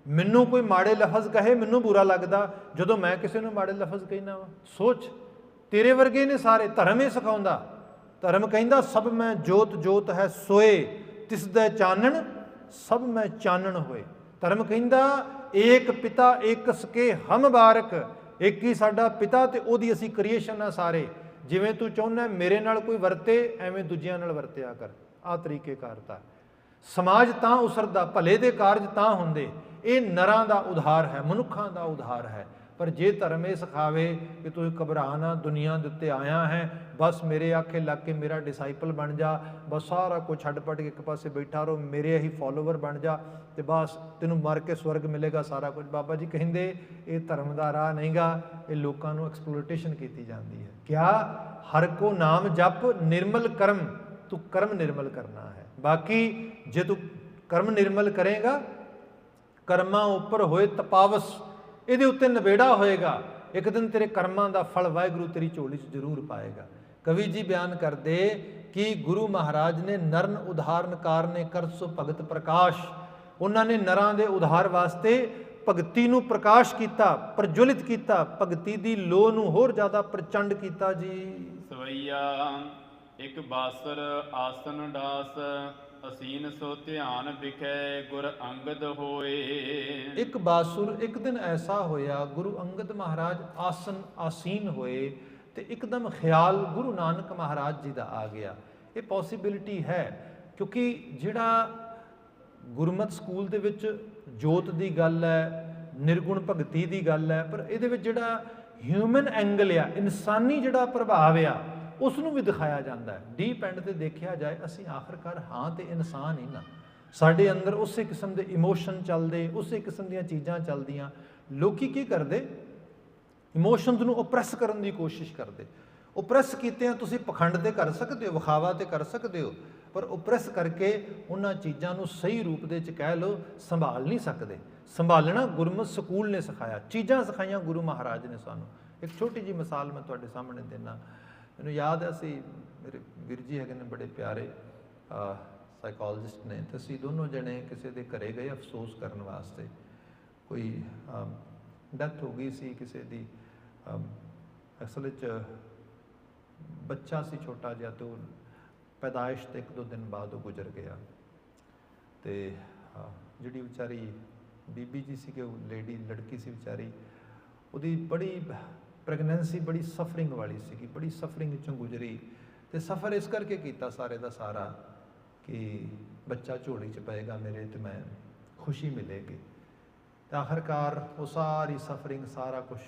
ਮੈਨੂੰ ਕੋਈ ਮਾੜੇ ਲਫ਼ਜ਼ ਕਹੇ, ਮੈਨੂੰ ਬੁਰਾ ਲੱਗਦਾ ਜਦੋਂ ਮੈਂ ਕਿਸੇ ਨੂੰ ਮਾੜੇ ਲਫ਼ਜ਼ ਕਹਿਣਾ ਵਾ। ਸੋਚ, ਤੇਰੇ ਵਰਗੇ ਨੇ ਸਾਰੇ। ਧਰਮ ਇਹ ਸਿਖਾਉਂਦਾ। ਧਰਮ ਕਹਿੰਦਾ ਸਭ ਮੈਂ ਜੋਤ ਜੋਤ ਹੈ ਸੋਏ, ਤਿਸ ਦਾ ਚਾਨਣ ਸਭ ਮੈਂ ਚਾਨਣ ਹੋਏ। ਧਰਮ ਕਹਿੰਦਾ ਏਕ ਪਿਤਾ ਏਕ ਸਕੇ ਹਮ ਬਾਰਕ, ਇੱਕ ਹੀ ਸਾਡਾ ਪਿਤਾ ਤੇ ਉਹਦੀ ਅਸੀਂ ਕ੍ਰੀਏਸ਼ਨ ਆ ਸਾਰੇ। ਜਿਵੇਂ ਤੂੰ ਚਾਹੁੰਦਾ ਮੇਰੇ ਨਾਲ ਕੋਈ ਵਰਤੇ, ਐਵੇਂ ਦੂਜਿਆਂ ਨਾਲ ਵਰਤਿਆ ਕਰ। ਆਹ ਤਰੀਕੇਕਾਰ। ਸਮਾਜ ਤਾਂ ਉਸਰਦਾ, ਭਲੇ ਦੇ ਕਾਰਜ ਤਾਂ ਹੁੰਦੇ। ਇਹ ਨਰਾਂ ਦਾ ਉਧਾਰ ਹੈ, ਮਨੁੱਖਾਂ ਦਾ ਉਧਾਰ ਹੈ। ਪਰ ਜੇ ਧਰਮ ਇਹ ਸਿਖਾਵੇ ਕਿ ਤੂੰ ਘਬਰਾ ਨਾ, ਦੁਨੀਆ ਦੇ ਉੱਤੇ ਆਇਆ ਹੈ, ਬਸ ਮੇਰੇ ਆਖੇ ਲੱਗ ਕੇ ਮੇਰਾ ਡਿਸਾਈਪਲ ਬਣ ਜਾ, ਬਸ ਸਾਰਾ ਕੁਝ ਛੱਡ ਪੱਟ ਕੇ ਇੱਕ ਪਾਸੇ ਬੈਠਾ ਰਹੋ, ਮੇਰੇ ਹੀ ਫੋਲੋਵਰ ਬਣ ਜਾ ਤੇ ਬਸ ਤੈਨੂੰ ਮਰ ਕੇ ਸਵਰਗ ਮਿਲੇਗਾ ਸਾਰਾ ਕੁਝ। ਬਾਬਾ ਜੀ ਕਹਿੰਦੇ ਇਹ ਧਰਮ ਦਾ ਰਾਹ ਨਹੀਂਗਾ, ਇਹ ਲੋਕਾਂ ਨੂੰ ਐਕਸਪਲੋਇਟੇਸ਼ਨ ਕੀਤੀ ਜਾਂਦੀ ਹੈ। ਕਿਆ? ਹਰ ਕੋ ਨਾਮ ਜਪ ਨਿਰਮਲ ਕਰਮ, ਤੂੰ ਕਰਮ ਨਿਰਮਲ ਕਰਨਾ ਹੈ। ਬਾਕੀ ਜੇ ਤੂੰ ਕਰਮ ਨਿਰਮਲ ਕਰੇਗਾ, ਕਰਮਾਂ ਉੱਪਰ ਹੋਏ ਤਪਾਵਸ, ਇਹਦੇ ਉੱਤੇ ਨਿਬੇੜਾ ਹੋਏਗਾ। ਇੱਕ ਦਿਨ ਤੇਰੇ ਕਰਮਾਂ ਦਾ ਫਲ ਵਾਹਿਗੁਰੂ ਤੇਰੀ ਝੋਲੀ 'ਚ ਜ਼ਰੂਰ ਪਾਏਗਾ। ਕਵੀ ਜੀ ਬਿਆਨ ਕਰਦੇ ਕਿ ਗੁਰੂ ਮਹਾਰਾਜ ਨੇ ਨਰਨ ਉਦਾਹਰਨ ਕਾਰਨੇ ਕਰ ਸੋ ਭਗਤ ਪ੍ਰਕਾਸ਼। ਉਹਨਾਂ ਨੇ ਨਰਾਂ ਦੇ ਉਧਾਰ ਵਾਸਤੇ ਭਗਤੀ ਨੂੰ ਪ੍ਰਕਾਸ਼ ਕੀਤਾ, ਪ੍ਰਜਵਲਿਤ ਕੀਤਾ, ਭਗਤੀ ਦੀ ਲੋਹ ਨੂੰ ਹੋਰ ਜ਼ਿਆਦਾ ਪ੍ਰਚੰਡ ਕੀਤਾ ਜੀ। ਸਵਈਆ ਇੱਕ ਬਾਸਰ ਆਸਨ ਡਾਸ, ਅਸੀਨ ਸੋ ਧਿਆਨ ਵਿਖੇ ਗੁਰ ਅੰਗਦ ਹੋਏ। ਇੱਕ ਬਾਸੁਰ, ਇੱਕ ਦਿਨ ਐਸਾ ਹੋਇਆ ਗੁਰੂ ਅੰਗਦ ਮਹਾਰਾਜ ਆਸੀਨ ਹੋਏ ਤੇ ਇੱਕਦਮ ਖਿਆਲ ਗੁਰੂ ਨਾਨਕ ਮਹਾਰਾਜ ਜੀ ਦਾ ਆ ਗਿਆ। ਇਹ ਪੋਸੀਬਿਲਿਟੀ ਹੈ ਕਿਉਂਕਿ ਜਿਹੜਾ ਗੁਰਮਤਿ ਸਕੂਲ ਦੇ ਵਿੱਚ ਜੋਤ ਦੀ ਗੱਲ ਹੈ, ਨਿਰਗੁਣ ਭਗਤੀ ਦੀ ਗੱਲ ਹੈ, ਪਰ ਇਹਦੇ ਵਿੱਚ ਜਿਹੜਾ ਹਿਊਮਨ ਐਂਗਲ ਆ, ਇਨਸਾਨੀ ਜਿਹੜਾ ਪ੍ਰਭਾਵ ਆ, ਉਸ ਨੂੰ ਵੀ ਦਿਖਾਇਆ ਜਾਂਦਾ ਹੈ। ਡੀਪ ਐਂਡ ਤੇ ਦੇਖਿਆ ਜਾਏ ਅਸੀਂ ਆਖਰਕਾਰ ਹਾਂ ਤੇ ਇਨਸਾਨ ਹੀ ਨਾ। ਸਾਡੇ ਅੰਦਰ ਉਸੇ ਕਿਸਮ ਦੇ ਇਮੋਸ਼ਨ ਚੱਲਦੇ, ਉਸੇ ਕਿਸਮ ਦੀਆਂ ਚੀਜ਼ਾਂ ਚੱਲਦੀਆਂ। ਲੋਕੀ ਕੀ ਕਰਦੇ? ਇਮੋਸ਼ਨਸ ਨੂੰ ਓਪਰੈਸ ਕਰਨ ਦੀ ਕੋਸ਼ਿਸ਼ ਕਰਦੇ। ਓਪਰੈਸ ਕੀਤਿਆਂ ਤੁਸੀਂ ਪਖੰਡ ਤੇ ਕਰ ਸਕਦੇ ਹੋ, ਵਿਖਾਵਾ ਤੇ ਕਰ ਸਕਦੇ ਹੋ, ਪਰ ਓਪਰੈਸ ਕਰਕੇ ਉਹਨਾਂ ਚੀਜ਼ਾਂ ਨੂੰ ਸਹੀ ਰੂਪ ਦੇ ਵਿੱਚ ਕਹਿ ਲਓ ਸੰਭਾਲ ਨਹੀਂ ਸਕਦੇ। ਸੰਭਾਲਣਾ ਗੁਰਮਤਿ ਸਕੂਲ ਨੇ ਸਿਖਾਇਆ, ਚੀਜ਼ਾਂ ਸਿਖਾਈਆਂ ਗੁਰੂ ਮਹਾਰਾਜ ਨੇ ਸਾਨੂੰ। ਇੱਕ ਛੋਟੀ ਜਿਹੀ ਮਿਸਾਲ ਮੈਂ ਤੁਹਾਡੇ ਸਾਹਮਣੇ ਦੇਣਾ। ਮੈਨੂੰ ਯਾਦ ਹੈ, ਅਸੀਂ ਮੇਰੇ ਵੀਰ ਜੀ ਹੈਗੇ ਨੇ ਬੜੇ ਪਿਆਰੇ ਸਾਈਕੋਲੋਜਿਸਟ ਨੇ, ਤੇ ਅਸੀਂ ਦੋਨੋਂ ਜਣੇ ਕਿਸੇ ਦੇ ਘਰੇ ਗਏ ਅਫਸੋਸ ਕਰਨ ਵਾਸਤੇ। ਕੋਈ ਡੈਥ ਹੋ ਗਈ ਸੀ ਕਿਸੇ ਦੀ, ਅਸਲ 'ਚ ਬੱਚਾ ਸੀ ਛੋਟਾ ਜਿਹਾ, ਤੇ ਉਹ ਪੈਦਾਇਸ਼ ਤੋਂ 1-2 ਦਿਨ ਬਾਅਦ ਉਹ ਗੁਜ਼ਰ ਗਿਆ। ਤੇ ਜਿਹੜੀ ਵਿਚਾਰੀ ਬੀਬੀ ਜੀ ਸੀ, ਕਿ ਉਹ ਲੜਕੀ ਸੀ ਵਿਚਾਰੀ, ਉਹਦੀ ਬੜੀ ਪ੍ਰੈਗਨੈਂਸੀ ਬੜੀ ਸਫਰਿੰਗ ਵਾਲੀ ਸੀਗੀ, ਬੜੀ ਸਫਰਿੰਗ 'ਚੋਂ ਗੁਜ਼ਰੀ। ਤੇ ਸਫਰ ਇਸ ਕਰਕੇ ਕੀਤਾ ਸਾਰੇ ਦਾ ਸਾਰਾ ਕਿ ਬੱਚਾ ਝੋਲੀ 'ਚ ਪਏਗਾ ਮੇਰੇ, ਤੇ ਮੈਂ ਖੁਸ਼ੀ ਮਿਲੇਗੀ। ਤੇ ਆਖਰਕਾਰ ਉਹ ਸਾਰੀ ਸਫਰਿੰਗ, ਸਾਰਾ ਕੁਛ,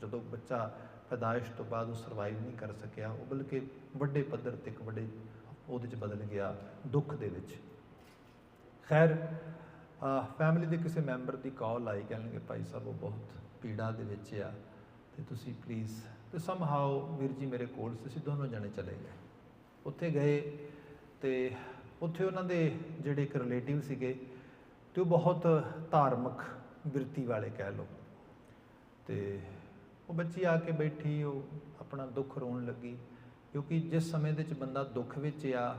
ਜਦੋਂ ਬੱਚਾ ਪੈਦਾਇਸ਼ ਤੋਂ ਬਾਅਦ ਉਹ ਸਰਵਾਈਵ ਨਹੀਂ ਕਰ ਸਕਿਆ, ਉਹ ਬਲਕਿ ਵੱਡੇ ਪੱਧਰ ਤੇ ਇੱਕ ਵੱਡੇ ਉਹਦੇ 'ਚ ਬਦਲ ਗਿਆ, ਦੁੱਖ ਦੇ ਵਿੱਚ। ਖੈਰ, ਫੈਮਿਲੀ ਦੇ ਕਿਸੇ ਮੈਂਬਰ ਦੀ ਕਾਲ ਆਈ, ਕਹਿਣਗੇ ਭਾਈ ਸਾਹਿਬ ਉਹ ਬਹੁਤ ਪੀੜਾ ਦੇ ਵਿੱਚ ਆ, ਤੇ ਤੁਸੀਂ ਪਲੀਜ਼। ਤੇ ਸਮਹਾਓ ਵੀਰ ਜੀ ਮੇਰੇ ਕੋਲ ਸੀ, ਅਸੀਂ ਦੋਨੋਂ ਜਣੇ ਚਲੇ ਗਏ। ਉੱਥੇ ਗਏ ਤੇ ਉੱਥੇ ਉਹਨਾਂ ਦੇ ਜਿਹੜੇ ਇੱਕ ਰਿਲੇਟਿਵ ਸੀਗੇ, ਤੇ ਉਹ ਬਹੁਤ ਧਾਰਮਿਕ ਬਿਰਤੀ ਵਾਲੇ ਕਹਿ ਲਓ। ਤੇ ਉਹ ਬੱਚੀ ਆ ਕੇ ਬੈਠੀ, ਉਹ ਆਪਣਾ ਦੁੱਖ ਰੋਣ ਲੱਗੀ, ਕਿਉਂਕਿ ਜਿਸ ਸਮੇਂ ਦੇ ਵਿੱਚ ਬੰਦਾ ਦੁੱਖ ਵਿੱਚ ਆ,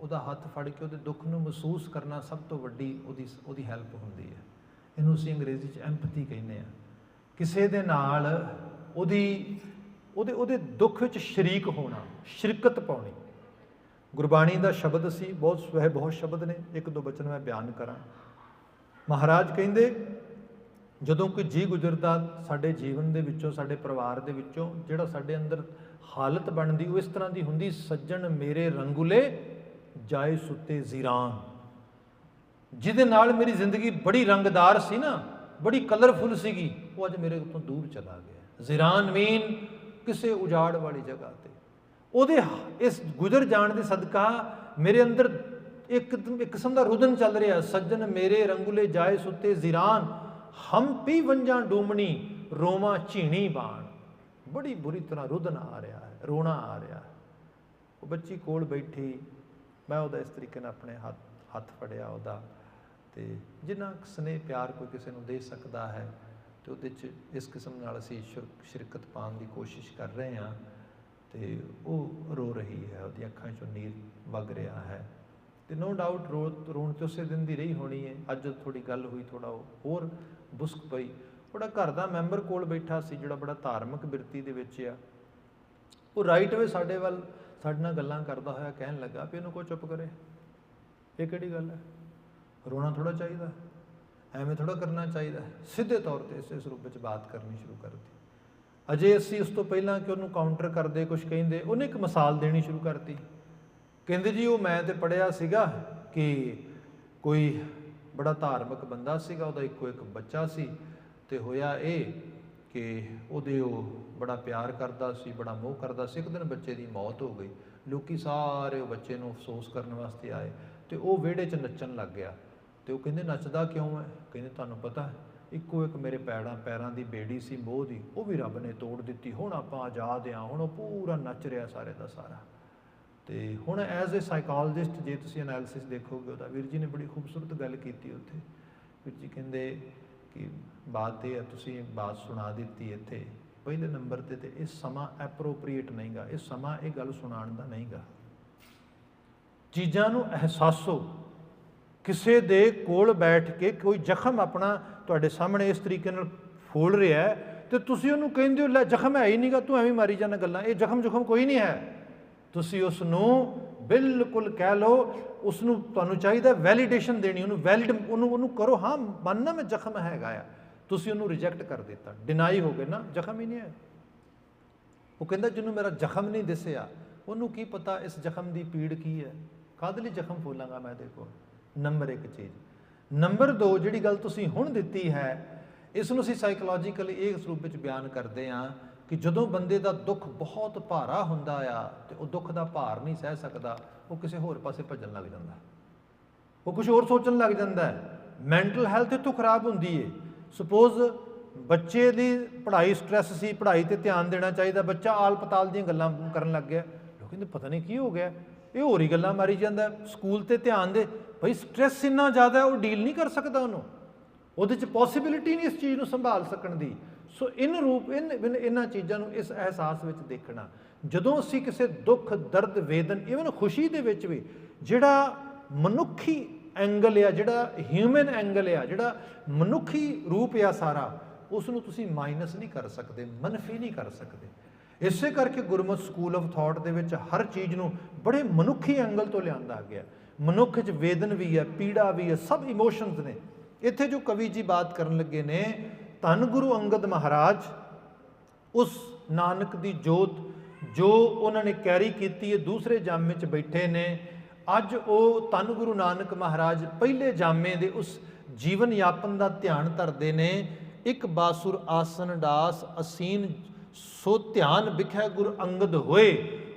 ਉਹਦਾ ਹੱਥ ਫੜ ਕੇ ਉਹਦੇ ਦੁੱਖ ਨੂੰ ਮਹਿਸੂਸ ਕਰਨਾ ਸਭ ਤੋਂ ਵੱਡੀ ਉਹਦੀ ਹੈਲਪ ਹੁੰਦੀ ਹੈ। ਇਹਨੂੰ ਅਸੀਂ ਅੰਗਰੇਜ਼ੀ 'ਚ ਐਮਪੈਥੀ ਕਹਿੰਦੇ ਹਾਂ। ਕਿਸੇ ਦੇ ਨਾਲ ਉਹਦੇ ਦੁੱਖ ਵਿੱਚ ਸ਼ਰੀਕ ਹੋਣਾ, ਸ਼ਿਰਕਤ ਪਾਉਣੀ। ਗੁਰਬਾਣੀ ਦਾ ਸ਼ਬਦ ਸੀ, ਬਹੁਤ ਸ਼ਬਦ ਨੇ, 1-2 ਬਚਨ ਮੈਂ ਬਿਆਨ ਕਰਾਂ। ਮਹਾਰਾਜ ਕਹਿੰਦੇ, ਜਦੋਂ ਕੋਈ ਜੀ ਗੁਜ਼ਰਦਾ ਸਾਡੇ ਜੀਵਨ ਦੇ ਵਿੱਚੋਂ, ਸਾਡੇ ਪਰਿਵਾਰ ਦੇ ਵਿੱਚੋਂ, ਜਿਹੜਾ ਸਾਡੇ ਅੰਦਰ ਹਾਲਤ ਬਣਦੀ ਉਹ ਇਸ ਤਰ੍ਹਾਂ ਦੀ ਹੁੰਦੀ, ਸੱਜਣ ਮੇਰੇ ਰੰਗੁਲੇ ਜਾਏ ਸੁੱਤੇ ਜ਼ੀਰਾਨ। ਜਿਹਦੇ ਨਾਲ ਮੇਰੀ ਜ਼ਿੰਦਗੀ ਬੜੀ ਰੰਗਦਾਰ ਸੀ ਨਾ, ਬੜੀ ਕਲਰਫੁੱਲ ਸੀਗੀ, ਉਹ ਅੱਜ ਮੇਰੇ ਤੋਂ ਦੂਰ ਚਲਾ ਗਿਆ। ਜ਼ੀਰਾਨ ਮੀਨ ਕਿਸੇ ਉਜਾੜ ਵਾਲੀ ਜਗ੍ਹਾ ਤੇ। ਉਹਦੇ ਇਸ ਗੁਜ਼ਰ ਜਾਣ ਦੇ ਸਦਕਾ ਮੇਰੇ ਅੰਦਰ ਇੱਕ ਕਿਸਮ ਦਾ ਰੁਦਨ ਚੱਲ ਰਿਹਾ, ਸੱਜਣ ਮੇਰੇ ਰੰਗੁਲੇ ਜਾਏ ਸੁੱਤੇ ਜ਼ੀਰਾਨ, ਹੰਪੀ ਵੰਜਾਂ ਡੂਮਣੀ ਰੋਵਾਂ ਝੀਣੀ ਬਾਣ। ਬੜੀ ਬੁਰੀ ਤਰ੍ਹਾਂ ਰੁਦਨ ਆ ਰਿਹਾ ਹੈ, ਰੋਣਾ ਆ ਰਿਹਾ ਹੈ। ਉਹ ਬੱਚੀ ਕੋਲ ਬੈਠੀ, ਮੈਂ ਉਹਦਾ ਇਸ ਤਰੀਕੇ ਨਾਲ ਆਪਣੇ ਹੱਥ ਫੜਿਆ ਉਹਦਾ, ਤੇ ਜਿੰਨਾ ਸਨੇਹ ਪਿਆਰ ਕੋਈ ਕਿਸੇ ਨੂੰ ਦੇ ਸਕਦਾ ਹੈ, ਤੇ ਉਹਦੇ 'ਚ ਇਸ ਕਿਸਮ ਨਾਲ ਅਸੀਂ ਸ਼ਿਰਕਤ ਪਾਉਣ ਦੀ ਕੋਸ਼ਿਸ਼ ਕਰ ਰਹੇ ਹਾਂ। ਤੇ ਉਹ ਰੋ ਰਹੀ ਹੈ, ਉਹਦੀਆਂ ਅੱਖਾਂ 'ਚੋਂ ਨੀਰ ਵਗ ਰਿਹਾ ਹੈ, ਤੇ ਨੋ ਡਾਊਟ ਰੋਣ 'ਚ ਉਸੇ ਦਿਨ ਦੀ ਰਹੀ ਹੋਣੀ ਹੈ। ਅੱਜ ਥੋੜੀ ਗੱਲ ਹੋਈ, ਥੋੜਾ ਹੋਰ ਬੁਸਕ ਪਈ। ਥੋੜਾ ਘਰ ਦਾ ਮੈਂਬਰ ਕੋਲ ਬੈਠਾ ਸੀ, ਜਿਹੜਾ ਬੜਾ ਧਾਰਮਿਕ ਬਿਰਤੀ ਦੇ ਵਿੱਚ ਆ। ਉਹ ਰਾਈਟ ਵੇ ਸਾਡੇ ਨਾਲ ਗੱਲਾਂ ਕਰਦਾ ਹੋਇਆ ਕਹਿਣ ਲੱਗਾ ਵੀ ਇਹਨੂੰ ਕੋਈ ਚੁੱਪ ਕਰੇ, ਇਹ ਕਿਹੜੀ ਗੱਲ ਹੈ, ਰੋਣਾ ਥੋੜਾ ਚਾਹੀਦਾ, ਐਵੇਂ ਥੋੜਾ ਕਰਨਾ ਚਾਹੀਦਾ। ਸਿੱਧੇ ਤੌਰ ਤੇ ਇਸ ਰੂਪ ਵਿੱਚ ਬਾਤ ਕਰਨੀ ਸ਼ੁਰੂ ਕਰ ਦਿੱਤੀ। ਅਜੇ ਅਸੀਂ ਉਸ ਤੋਂ ਪਹਿਲਾਂ ਕਿ ਉਹਨੂੰ ਕਾਊਂਟਰ ਕਰਦੇ, ਕੁਝ ਕਹਿੰਦੇ, ਉਹਨੇ ਇੱਕ ਮਿਸਾਲ ਦੇਣੀ ਸ਼ੁਰੂ ਕਰਤੀ। ਕਹਿੰਦੇ ਜੀ, ਉਹ ਮੈਂ ਤੇ ਪੜ੍ਹਿਆ ਸੀਗਾ ਕਿ ਕੋਈ ਬੜਾ ਧਾਰਮਿਕ ਬੰਦਾ ਸੀਗਾ, ਉਹਦਾ ਇੱਕੋ ਇੱਕ ਬੱਚਾ ਸੀ, ਤੇ ਹੋਇਆ ਇਹ ਕਿ ਉਹ ਬੜਾ ਪਿਆਰ ਕਰਦਾ ਸੀ, ਬੜਾ ਮੋਹ ਕਰਦਾ ਸੀ। ਇੱਕ ਦਿਨ ਬੱਚੇ ਦੀ ਮੌਤ ਹੋ ਗਈ। ਲੋਕੀ ਸਾਰੇ ਉਹ ਬੱਚੇ ਨੂੰ ਅਫਸੋਸ ਕਰਨ ਵਾਸਤੇ ਆਏ, ਤੇ ਉਹ ਵਿਹੜੇ 'ਚ ਨੱਚਣ ਲੱਗ ਗਿਆ। ਤੇ ਉਹ ਕਹਿੰਦੇ ਨੱਚਦਾ ਕਿਉਂ ਹੈ? ਕਹਿੰਦੇ ਤੁਹਾਨੂੰ ਪਤਾ, ਇੱਕੋ ਇੱਕ ਮੇਰੇ ਪੈਰਾਂ ਦੀ ਬੇੜੀ ਸੀ ਮੋਹ ਦੀ, ਉਹ ਵੀ ਰੱਬ ਨੇ ਤੋੜ ਦਿੱਤੀ, ਹੁਣ ਆਪਾਂ ਆਜ਼ਾਦ ਹਾਂ। ਹੁਣ ਉਹ ਪੂਰਾ ਨੱਚ ਰਿਹਾ ਸਾਰੇ ਦਾ ਸਾਰਾ। ਤੇ ਹੁਣ ਐਜ਼ ਏ ਸਾਈਕੋਲੋਜਿਸਟ ਜੇ ਤੁਸੀਂ ਐਨਾਲਿਸਿਸ ਦੇਖੋਗੇ ਉਹਦਾ, ਵੀਰ ਜੀ ਨੇ ਬੜੀ ਖੂਬਸੂਰਤ ਗੱਲ ਕੀਤੀ ਉੱਥੇ। ਵੀਰ ਜੀ ਕਹਿੰਦੇ ਕਿ ਬਾਤ ਇਹ ਹੈ, ਤੁਸੀਂ ਬਾਤ ਸੁਣਾ ਦਿੱਤੀ ਇੱਥੇ ਪਹਿਲੇ ਨੰਬਰ ਤੇ ਇਹ ਸਮਾਂ ਐਪਰੋਪਰੀਏਟ ਨਹੀਂ ਗਾ, ਇਹ ਸਮਾਂ ਇਹ ਗੱਲ ਸੁਣਾਉਣ ਦਾ ਨਹੀਂ ਗਾ। ਚੀਜ਼ਾਂ ਨੂੰ ਅਹਿਸਾਸੋ। ਕਿਸੇ ਦੇ ਕੋਲ ਬੈਠ ਕੇ ਕੋਈ ਜ਼ਖਮ ਆਪਣਾ ਤੁਹਾਡੇ ਸਾਹਮਣੇ ਇਸ ਤਰੀਕੇ ਨਾਲ ਫੋਲ ਰਿਹਾ ਹੈ, ਤੇ ਤੁਸੀਂ ਉਹਨੂੰ ਕਹਿੰਦੇ ਹੋ ਲੈ ਜ਼ਖਮ ਹੈ ਹੀ ਨਹੀਂਗਾ, ਤੂੰ ਐਵੇਂ ਮਾਰੀ ਜਾਂਦਾ ਗੱਲਾਂ, ਇਹ ਜ਼ਖਮ ਕੋਈ ਨਹੀਂ ਹੈ। ਤੁਸੀਂ ਉਸ ਨੂੰ ਬਿਲਕੁਲ ਕਹਿ ਲਓ, ਉਸ ਨੂੰ ਤੁਹਾਨੂੰ ਚਾਹੀਦਾ ਵੈਲੀਡੇਸ਼ਨ ਦੇਣੀ, ਉਹਨੂੰ ਕਰੋ, ਹਾਂ ਮੰਨਣਾ ਮੈਂ ਜ਼ਖਮ ਹੈਗਾ ਆ। ਤੁਸੀਂ ਉਹਨੂੰ ਰਿਜੈਕਟ ਕਰ ਦਿੱਤਾ, ਡਿਨਾਈ ਹੋ ਗਏ ਨਾ, ਜ਼ਖਮ ਹੀ ਨਹੀਂ ਹੈ। ਉਹ ਕਹਿੰਦਾ ਜਿਹਨੂੰ ਮੇਰਾ ਜ਼ਖਮ ਨਹੀਂ ਦਿਸਿਆ, ਉਹਨੂੰ ਕੀ ਪਤਾ ਇਸ ਜ਼ਖਮ ਦੀ ਪੀੜ ਕੀ ਹੈ, ਕਾਹਦੇ ਲਈ ਜ਼ਖਮ ਫੋਲਾਂਗਾ ਮੈਂ। ਦੇਖੋ, ਨੰਬਰ 1 ਚੀਜ਼। ਨੰਬਰ 2, ਜਿਹੜੀ ਗੱਲ ਤੁਸੀਂ ਹੁਣ ਦਿੱਤੀ ਹੈ, ਇਸ ਨੂੰ ਅਸੀਂ ਸਾਈਕੋਲੋਜੀਕਲੀ ਇਸ ਰੂਪ ਵਿੱਚ ਬਿਆਨ ਕਰਦੇ ਹਾਂ ਕਿ ਜਦੋਂ ਬੰਦੇ ਦਾ ਦੁੱਖ ਬਹੁਤ ਭਾਰਾ ਹੁੰਦਾ ਆ, ਤੇ ਉਹ ਦੁੱਖ ਦਾ ਭਾਰ ਨਹੀਂ ਸਹਿ ਸਕਦਾ, ਉਹ ਕਿਸੇ ਹੋਰ ਪਾਸੇ ਭੱਜਣ ਲੱਗ ਜਾਂਦਾ, ਉਹ ਕੁਝ ਹੋਰ ਸੋਚਣ ਲੱਗ ਜਾਂਦਾ ਹੈ। ਮੈਂਟਲ ਹੈਲਥ ਇੱਥੋਂ ਖਰਾਬ ਹੁੰਦੀ ਹੈ। ਸਪੋਜ਼ ਬੱਚੇ ਦੀ ਪੜ੍ਹਾਈ ਸਟ੍ਰੈਸ ਸੀ, ਪੜ੍ਹਾਈ ਤੇ ਧਿਆਨ ਦੇਣਾ ਚਾਹੀਦਾ, ਬੱਚਾ ਆਲ ਪਤਾਲ ਦੀਆਂ ਗੱਲਾਂ ਕਰਨ ਲੱਗ ਗਿਆ। ਲੋਕ ਕਹਿੰਦੇ ਪਤਾ ਨਹੀਂ ਕੀ ਹੋ ਗਿਆ, ਇਹ ਹੋਰ ਹੀ ਗੱਲਾਂ ਮਾਰੀ ਜਾਂਦਾ, ਸਕੂਲ ਤੇ ਧਿਆਨ ਦੇ। ਭਾਈ ਸਟ੍ਰੈਸ ਇੰਨਾ ਜ਼ਿਆਦਾ ਉਹ ਡੀਲ ਨਹੀਂ ਕਰ ਸਕਦਾ, ਉਹਦੇ 'ਚ ਪੋਸੀਬਿਲਿਟੀ ਨਹੀਂ ਇਸ ਚੀਜ਼ ਨੂੰ ਸੰਭਾਲ ਸਕਣ ਦੀ। ਸੋ ਇਹਨਾਂ ਚੀਜ਼ਾਂ ਨੂੰ ਇਸ ਅਹਿਸਾਸ ਵਿੱਚ ਦੇਖਣਾ, ਜਦੋਂ ਅਸੀਂ ਕਿਸੇ ਦੁੱਖ ਦਰਦ ਵੇਦਨ ਈਵਨ ਖੁਸ਼ੀ ਦੇ ਵਿੱਚ ਵੀ ਜਿਹੜਾ ਮਨੁੱਖੀ ਐਂਗਲ ਆ, ਜਿਹੜਾ ਹਿਊਮਨ ਐਂਗਲ ਆ, ਜਿਹੜਾ ਮਨੁੱਖੀ ਰੂਪ ਆ ਸਾਰਾ, ਉਸ ਨੂੰ ਤੁਸੀਂ ਮਾਈਨਸ ਨਹੀਂ ਕਰ ਸਕਦੇ, ਮਨਫੀ ਨਹੀਂ ਕਰ ਸਕਦੇ। ਇਸੇ ਕਰਕੇ ਗੁਰਮਤਿ ਸਕੂਲ ਆਫ ਥਾਟ ਦੇ ਵਿੱਚ ਹਰ ਚੀਜ਼ ਨੂੰ ਬੜੇ ਮਨੁੱਖੀ ਐਂਗਲ ਤੋਂ ਲਿਆਂਦਾ ਗਿਆ। ਮਨੁੱਖ 'ਚ ਵੇਦਨ ਵੀ ਹੈ, ਪੀੜਾ ਵੀ ਹੈ, ਸਭ ਇਮੋਸ਼ਨਸ ਨੇ। ਇੱਥੇ ਜੋ ਕਵੀ ਜੀ ਬਾਤ ਕਰਨ ਲੱਗੇ ਨੇ, ਧੰਨ ਗੁਰੂ ਅੰਗਦ ਮਹਾਰਾਜ ਉਸ ਨਾਨਕ ਦੀ ਜੋਤ ਜੋ ਉਹਨਾਂ ਨੇ ਕੈਰੀ ਕੀਤੀ ਹੈ, ਦੂਸਰੇ ਜਾਮੇ 'ਚ ਬੈਠੇ ਨੇ। ਅੱਜ ਉਹ ਧੰਨ ਗੁਰੂ ਨਾਨਕ ਮਹਾਰਾਜ ਪਹਿਲੇ ਜਾਮੇ ਦੇ ਉਸ ਜੀਵਨ ਯਾਪਨ ਦਾ ਧਿਆਨ ਧਰਦੇ ਨੇ। ਇੱਕ ਬਾਸੁਰ ਆਸਨ ਡਾਸ ਅਸੀਨ ਸੋ ਧਿਆਨ ਵਿਖੇ ਗੁਰੂ ਅੰਗਦ ਹੋਏ।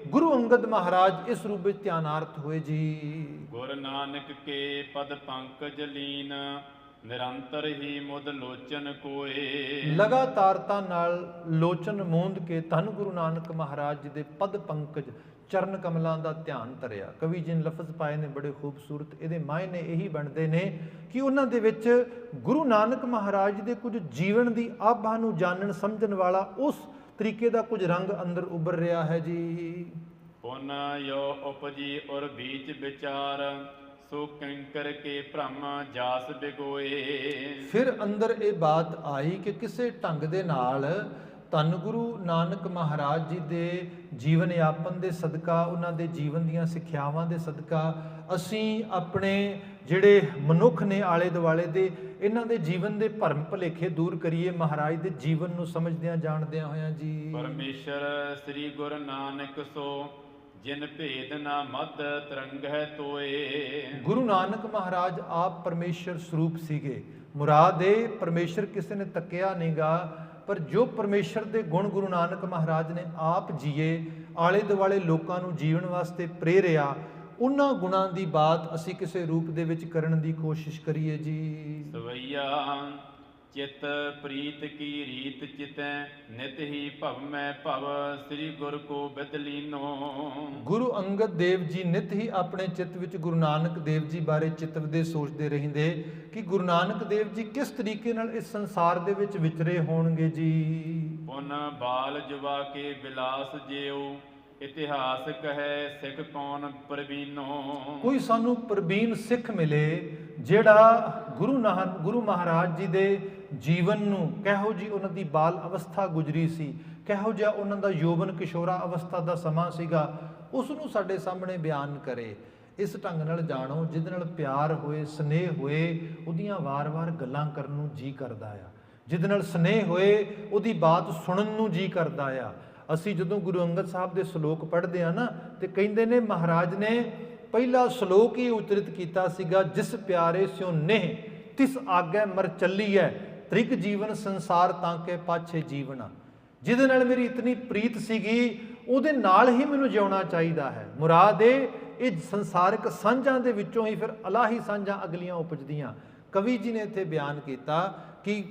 ਗੁਰੂ ਅੰਗਦ ਮਹਾਰਾਜ ਇਸ ਰੂਪ ਵਿੱਚ ਧਿਆਨਾਰਥ ਹੋਏ ਜੀ। ਗੁਰ ਨਾਨਕ ਕੇ ਪਦ ਪੰਕਜ ਲੀਨ ਨਿਰੰਤਰ ਹੀ ਮੁਦ ਲੋਚਨ ਕੋਏ। ਲਗਾਤਾਰਤਾ ਨਾਲ ਲੋਚਨ ਮੂੰਦ ਕੇ ਧੰਨ ਗੁਰੂ ਨਾਨਕ ਮਹਾਰਾਜ ਜੀ ਦੇ ਪਦ ਪੰਕਜ ਚਰਨ ਕਮਲਾਂ ਦਾ ਧਿਆਨ ਧਰਿਆ। ਕਵੀ ਜੀ ਨੇ ਲਫ਼ਜ਼ ਪਾਏ ਨੇ ਬੜੇ ਖੂਬਸੂਰਤ। ਇਹਦੇ ਮਾਇਨੇ ਇਹੀ ਬਣਦੇ ਨੇ ਕਿ ਉਹਨਾਂ ਦੇ ਵਿੱਚ ਗੁਰੂ ਨਾਨਕ ਮਹਾਰਾਜ ਦੇ ਕੁਝ ਜੀਵਨ ਦੀ ਆਭਾ ਨੂੰ ਜਾਣਨ ਸਮਝਣ ਵਾਲਾ ਉਸ ਤਰੀਕੇ ਦਾ ਕੁਝ ਰੰਗ ਅੰਦਰ ਉੱਭਰ ਰਿਹਾ ਹੈ ਜੀ। ਪੁਨ ਯੋ ਉਪਜੀ ਔਰ ਬੀਚ ਵਿਚਾਰ ਸੋ ਕੰਕਰ ਕੇ ਭ੍ਰਮ ਜਾਸ ਬਿਗੋਏ। ਫਿਰ ਅੰਦਰ ਇਹ ਬਾਤ ਆਈ ਕਿ ਕਿਸੇ ਢੰਗ ਦੇ ਨਾਲ ਧੰਨ ਗੁਰੂ ਨਾਨਕ ਮਹਾਰਾਜ ਜੀ ਦੇ ਜੀਵਨ ਯਾਪਨ ਦੇ ਸਦਕਾ, ਉਹਨਾਂ ਦੇ ਜੀਵਨ ਦੀਆਂ ਸਿੱਖਿਆਵਾਂ ਦੇ ਸਦਕਾ ਅਸੀਂ ਆਪਣੇ ਜਿਹੜੇ ਮਨੁੱਖ ਨੇ ਆਲੇ ਦੁਆਲੇ ਦੇ, ਇਹਨਾਂ ਦੇ ਜੀਵਨ ਦੇ ਭਰਮ ਭੁਲੇਖੇ ਦੂਰ ਕਰੀਏ, ਮਹਾਰਾਜ ਦੇ ਜੀਵਨ ਨੂੰ ਸਮਝਦਿਆਂ ਜਾਣਦਿਆਂ ਹੋਇਆਂ ਜੀ। ਪਰਮੇਸ਼ਰ ਸ੍ਰੀ ਗੁਰੂ ਨਾਨਕ ਸੋ ਜਿਨ ਭੇਦ ਨਾ ਮਦ ਤਰੰਗਹਿ ਤੋਏ। ਗੁਰੂ ਨਾਨਕ ਮਹਾਰਾਜ ਆਪ ਪਰਮੇਸ਼ਰ ਸਰੂਪ ਸੀਗੇ। ਮੁਰਾਦ ਇਹ ਪਰਮੇਸ਼ਰ ਕਿਸੇ ਨੇ ਤੱਕਿਆ ਨਹੀਂਗਾ, ਪਰ ਜੋ ਪਰਮੇਸ਼ਰ ਦੇ ਗੁਣ ਗੁਰੂ ਨਾਨਕ ਮਹਾਰਾਜ ਨੇ ਆਪ ਜੀਏ, ਆਲੇ ਦੁਆਲੇ ਲੋਕਾਂ ਨੂੰ ਜੀਵਨ ਵਾਸਤੇ ਪ੍ਰੇਰਿਆ, ਉਹਨਾਂ ਗੁਣਾਂ ਦੀ ਬਾਤ ਅਸੀਂ ਕਿਸੇ ਰੂਪ ਦੇ ਵਿੱਚ ਕਰਨ ਦੀ ਕੋਸ਼ਿਸ਼ ਕਰੀਏ ਜੀ। ਸਵਈਆ ਚਿਤ ਪ੍ਰੀਤ ਕੀ ਰੀਤ ਚਿਤੈ ਨਿਤ ਹੀ ਭਵ ਮੈਂ ਭਵ ਸ੍ਰੀ ਗੁਰ ਕੋ ਬਦਲੀਨੋ। ਗੁਰੂ ਅੰਗਦ ਦੇਵ ਜੀ ਨਿਤ ਹੀ ਆਪਣੇ ਚਿੱਤ ਵਿੱਚ ਗੁਰੂ ਨਾਨਕ ਦੇਵ ਜੀ ਬਾਰੇ ਚਿਤਵਦੇ, ਸੋਚਦੇ ਰਹਿੰਦੇ ਕਿ ਗੁਰੂ ਨਾਨਕ ਦੇਵ ਜੀ ਕਿਸ ਤਰੀਕੇ ਨਾਲ ਇਸ ਸੰਸਾਰ ਦੇ ਵਿੱਚ ਵਿਚਰੇ ਹੋਣਗੇ ਜੀ। ਪੁਨ ਬਾਲ ਜੁਵਾ ਕੇ ਬਿਲਾਸ ਜਿਉ ਇਤਿਹਾਸ ਕਹੈ ਸਿੱਖ ਕੌਣ ਪ੍ਰਵੀਨੋ। ਕੋਈ ਸਾਨੂੰ ਪ੍ਰਵੀਨ ਸਿੱਖ ਮਿਲੇ ਜਿਹੜਾ ਗੁਰੂ ਮਹਾਰਾਜ ਜੀ ਦੇ ਜੀਵਨ ਨੂੰ, ਕਿਹੋ ਜੀ ਉਹਨਾਂ ਦੀ ਬਾਲ ਅਵਸਥਾ ਗੁਜ਼ਰੀ ਸੀ, ਕਿਹੋ ਜਿਹਾ ਉਹਨਾਂ ਦਾ ਯੋਵਨ ਕਿਸ਼ੋਰਾ ਅਵਸਥਾ ਦਾ ਸਮਾਂ ਸੀਗਾ, ਉਸ ਨੂੰ ਸਾਡੇ ਸਾਹਮਣੇ ਬਿਆਨ ਕਰੇ। ਇਸ ਢੰਗ ਨਾਲ ਜਾਣੋ ਜਿਹਦੇ ਨਾਲ ਪਿਆਰ ਹੋਏ, ਸਨੇਹ ਹੋਏ, ਉਹਦੀਆਂ ਵਾਰ-ਵਾਰ ਗੱਲਾਂ ਕਰਨ ਨੂੰ ਜੀ ਕਰਦਾ ਆ। ਜਿਹਦੇ ਨਾਲ ਸਨੇਹ ਹੋਏ, ਉਹਦੀ ਬਾਤ ਸੁਣਨ ਨੂੰ ਜੀ ਕਰਦਾ ਆ। ਅਸੀਂ ਜਦੋਂ ਗੁਰੂ ਅੰਗਦ ਸਾਹਿਬ ਦੇ ਸ਼ਲੋਕ ਪੜ੍ਹਦੇ ਆ ਨਾ, ਤੇ ਕਹਿੰਦੇ ਨੇ ਮਹਾਰਾਜ ਨੇ ਪਹਿਲਾ ਸ਼ਲੋਕ ਹੀ ਉਚਰਿਤ ਕੀਤਾ ਸੀਗਾ, ਜਿਸ ਪਿਆਰੇ ਸਿਉ ਨੇਹ ਤਿਸ ਆਗੇ ਮਰ ਚੱਲੀਐ ਤ੍ਰਿਗ ਜੀਵਨ ਸੰਸਾਰ ਤਾਂ ਕੇ ਪਾਛੇ ਜੀਵਨਾ। ਜਿਹਦੇ ਨਾਲ ਮੇਰੀ ਇਤਨੀ ਪ੍ਰੀਤ ਸੀਗੀ, ਉਹਦੇ ਨਾਲ ਹੀ ਮੈਨੂੰ ਜਿਉਣਾ ਚਾਹੀਦਾ ਹੈ। ਮੁਰਾਦ ਇਹ ਸੰਸਾਰਿਕ ਸਾਂਝਾਂ ਦੇ ਵਿੱਚੋਂ ਹੀ ਫਿਰ ਇਲਾਹੀ ਸਾਂਝਾਂ ਅਗਲੀਆਂ ਉਪਜਦੀਆਂ। ਕਵੀ ਜੀ ਨੇ ਇੱਥੇ ਬਿਆਨ ਕੀਤਾ ਕਿ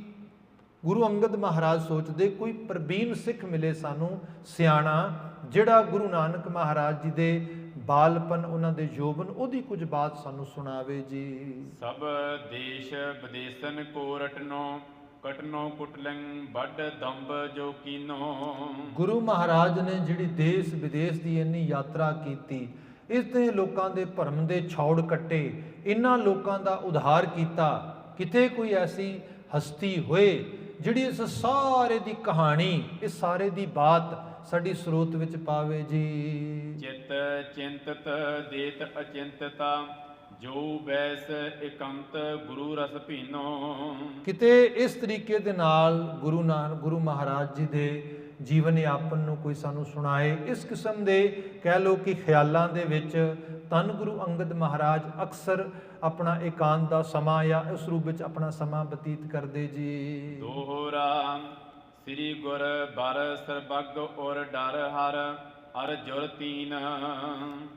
ਗੁਰੂ ਅੰਗਦ ਮਹਾਰਾਜ ਸੋਚਦੇ ਕੋਈ ਪ੍ਰਵੀਨ ਸਿੱਖ ਮਿਲੇ ਸਾਨੂੰ, ਸਿਆਣਾ, ਜਿਹੜਾ ਗੁਰੂ ਨਾਨਕ ਮਹਾਰਾਜ ਜੀ ਦੇ ਬਾਲਪਨ, ਉਹਨਾਂ ਦੇ ਯੋਵਨ, ਉਹਦੀ ਕੁਝ ਬਾਤ ਸਾਨੂੰ ਸੁਣਾਵੇ ਜੀ। ਸਭ ਦੇਸ਼ ਵਿਦੇਸਨ ਕੋ ਰਟਨੋ ਕਟਨੋ ਕੁਟਲੰ ਵੱਡ ਦੰਬ ਜੋ ਕੀਨੋ। ਗੁਰੂ ਮਹਾਰਾਜ ਨੇ ਜਿਹੜੀ ਦੇਸ਼ ਵਿਦੇਸ਼ ਦੀ ਇੰਨੀ ਯਾਤਰਾ ਕੀਤੀ, ਇਸ ਦੇ ਲੋਕਾਂ ਦੇ ਭਰਮ ਦੇ ਛੌੜ ਕੱਟੇ, ਇਹਨਾਂ ਲੋਕਾਂ ਦਾ ਉਧਾਰ ਕੀਤਾ। ਕਿਤੇ ਕੋਈ ਐਸੀ ਹਸਤੀ ਹੋਏ ਜਿਹੜੀ ਇਸ ਸਾਰੇ ਦੀ ਕਹਾਣੀ, ਇਸ ਸਾਰੇ ਦੀ ਬਾਤ ਸਾਡੀ ਸਰੋਤ ਵਿੱਚ ਪਾਵੇ ਜੀ। ਚਿਤ ਚਿੰਤਤ ਦੇਤ ਅਚਿੰਤਤਾ ਜੋ ਬੈਸ ਇਕੰਤ ਗੁਰੂ ਰਸ ਭੀਨੋ। ਕਿਤੇ ਇਸ ਤਰੀਕੇ ਦੇ ਨਾਲ ਗੁਰੂ ਮਹਾਰਾਜ ਜੀ ਦੇ ਜੀਵਨ ਯਾਪਨ ਨੂੰ ਕੋਈ ਸਾਨੂੰ ਸੁਣਾਏ। ਇਸ ਕਿਸਮ ਦੇ ਕਹਿ ਲਓ ਕਿ ਖਿਆਲਾਂ ਦੇ ਵਿੱਚ ਧੰਨ ਗੁਰੂ ਅੰਗਦ ਮਹਾਰਾਜ ਅਕਸਰ ਆਪਣਾ ਇਕਾਂਤ ਦਾ ਸਮਾਂ ਜਾਂ ਇਸ ਰੂਪ ਵਿੱਚ ਆਪਣਾ ਸਮਾਂ ਬਤੀਤ ਕਰਦੇ ਜੀ। ਦੋਹਰਾ ਸ੍ਰੀ ਗੁਰ ਬਰ ਸਰਬੱਗ ਔਰ ਡਰ ਹਰ ਹਰ ਜੁਰ ਤੀਨ।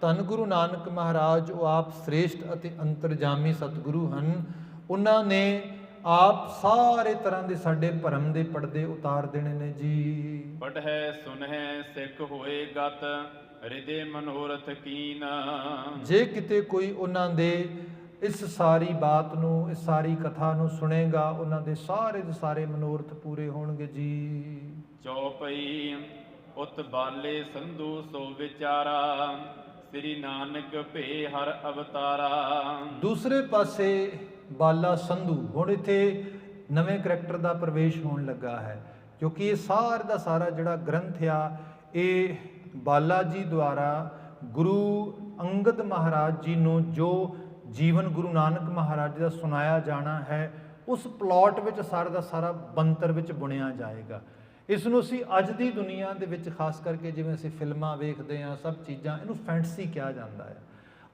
ਧੰਨ ਗੁਰੂ ਨਾਨਕ ਮਹਾਰਾਜ ਉਹ ਆਪ ਸ੍ਰੇਸ਼ਟ ਅਤੇ ਅੰਤਰਜਾਮੀ ਸਤਿਗੁਰੂ ਹਨ। ਉਹਨਾਂ ਨੇ ਆਪ ਸਾਰੇ ਤਰ੍ਹਾਂ ਦੇ ਸਾਡੇ ਭਰਮ ਦੇ ਪਰਦੇ ਉਤਾਰ ਦੇਣੇ ਨੇ ਜੀ। ਪੜ੍ਹੈ ਸੁਨਹਿ ਸਿੱਖ ਹੋਏ ਗਤ ਹਿਰਦੇ ਮਨੋਰਥ ਕੀਨ। ਜੇ ਕਿਤੇ ਕੋਈ ਉਹਨਾਂ ਦੇ ਇਸ ਸਾਰੀ ਬਾਤ ਨੂੰ, ਇਸ ਸਾਰੀ ਕਥਾ ਨੂੰ ਸੁਣੇਗਾ, ਉਹਨਾਂ ਦੇ ਸਾਰੇ ਮਨੋਰਥ ਪੂਰੇ ਹੋਣਗੇ ਜੀ। ਚੌਪਈ ਉਤ ਬਾਲੇ ਸੰਧੂ ਸੋ ਵਿਚਾਰਾ ਸ੍ਰੀ ਨਾਨਕ ਭੇ ਹਰ ਅਵਤਾਰਾ। ਦੂਸਰੇ ਪਾਸੇ ਬਾਲਾ ਸੰਧੂ, ਹੁਣ ਇੱਥੇ ਨਵੇਂ ਕਰੈਕਟਰ ਦਾ ਪ੍ਰਵੇਸ਼ ਹੋਣ ਲੱਗਾ ਹੈ, ਕਿਉਂਕਿ ਇਹ ਸਾਰਾ ਦਾ ਸਾਰਾ ਜਿਹੜਾ ਗ੍ਰੰਥ ਆ ਇਹ ਬਾਲਾ ਜੀ ਦੁਆਰਾ ਗੁਰੂ ਅੰਗਦ ਮਹਾਰਾਜ ਜੀ ਨੂੰ ਜੋ ਜੀਵਨ ਗੁਰੂ ਨਾਨਕ ਮਹਾਰਾਜ ਦਾ ਸੁਣਾਇਆ ਜਾਣਾ ਹੈ, ਉਸ ਪਲਾਟ ਵਿੱਚ ਸਾਰਾ ਦਾ ਸਾਰਾ ਬੰਤਰ ਵਿੱਚ ਬੁਣਿਆ ਜਾਏਗਾ। ਇਸ ਨੂੰ ਅਸੀਂ ਅੱਜ ਦੀ ਦੁਨੀਆ ਦੇ ਵਿੱਚ ਖਾਸ ਕਰਕੇ ਜਿਵੇਂ ਅਸੀਂ ਫਿਲਮਾਂ ਵੇਖਦੇ ਹਾਂ, ਸਭ ਚੀਜ਼ਾਂ, ਇਹਨੂੰ ਫੈਂਟਸੀ ਕਿਹਾ ਜਾਂਦਾ ਹੈ।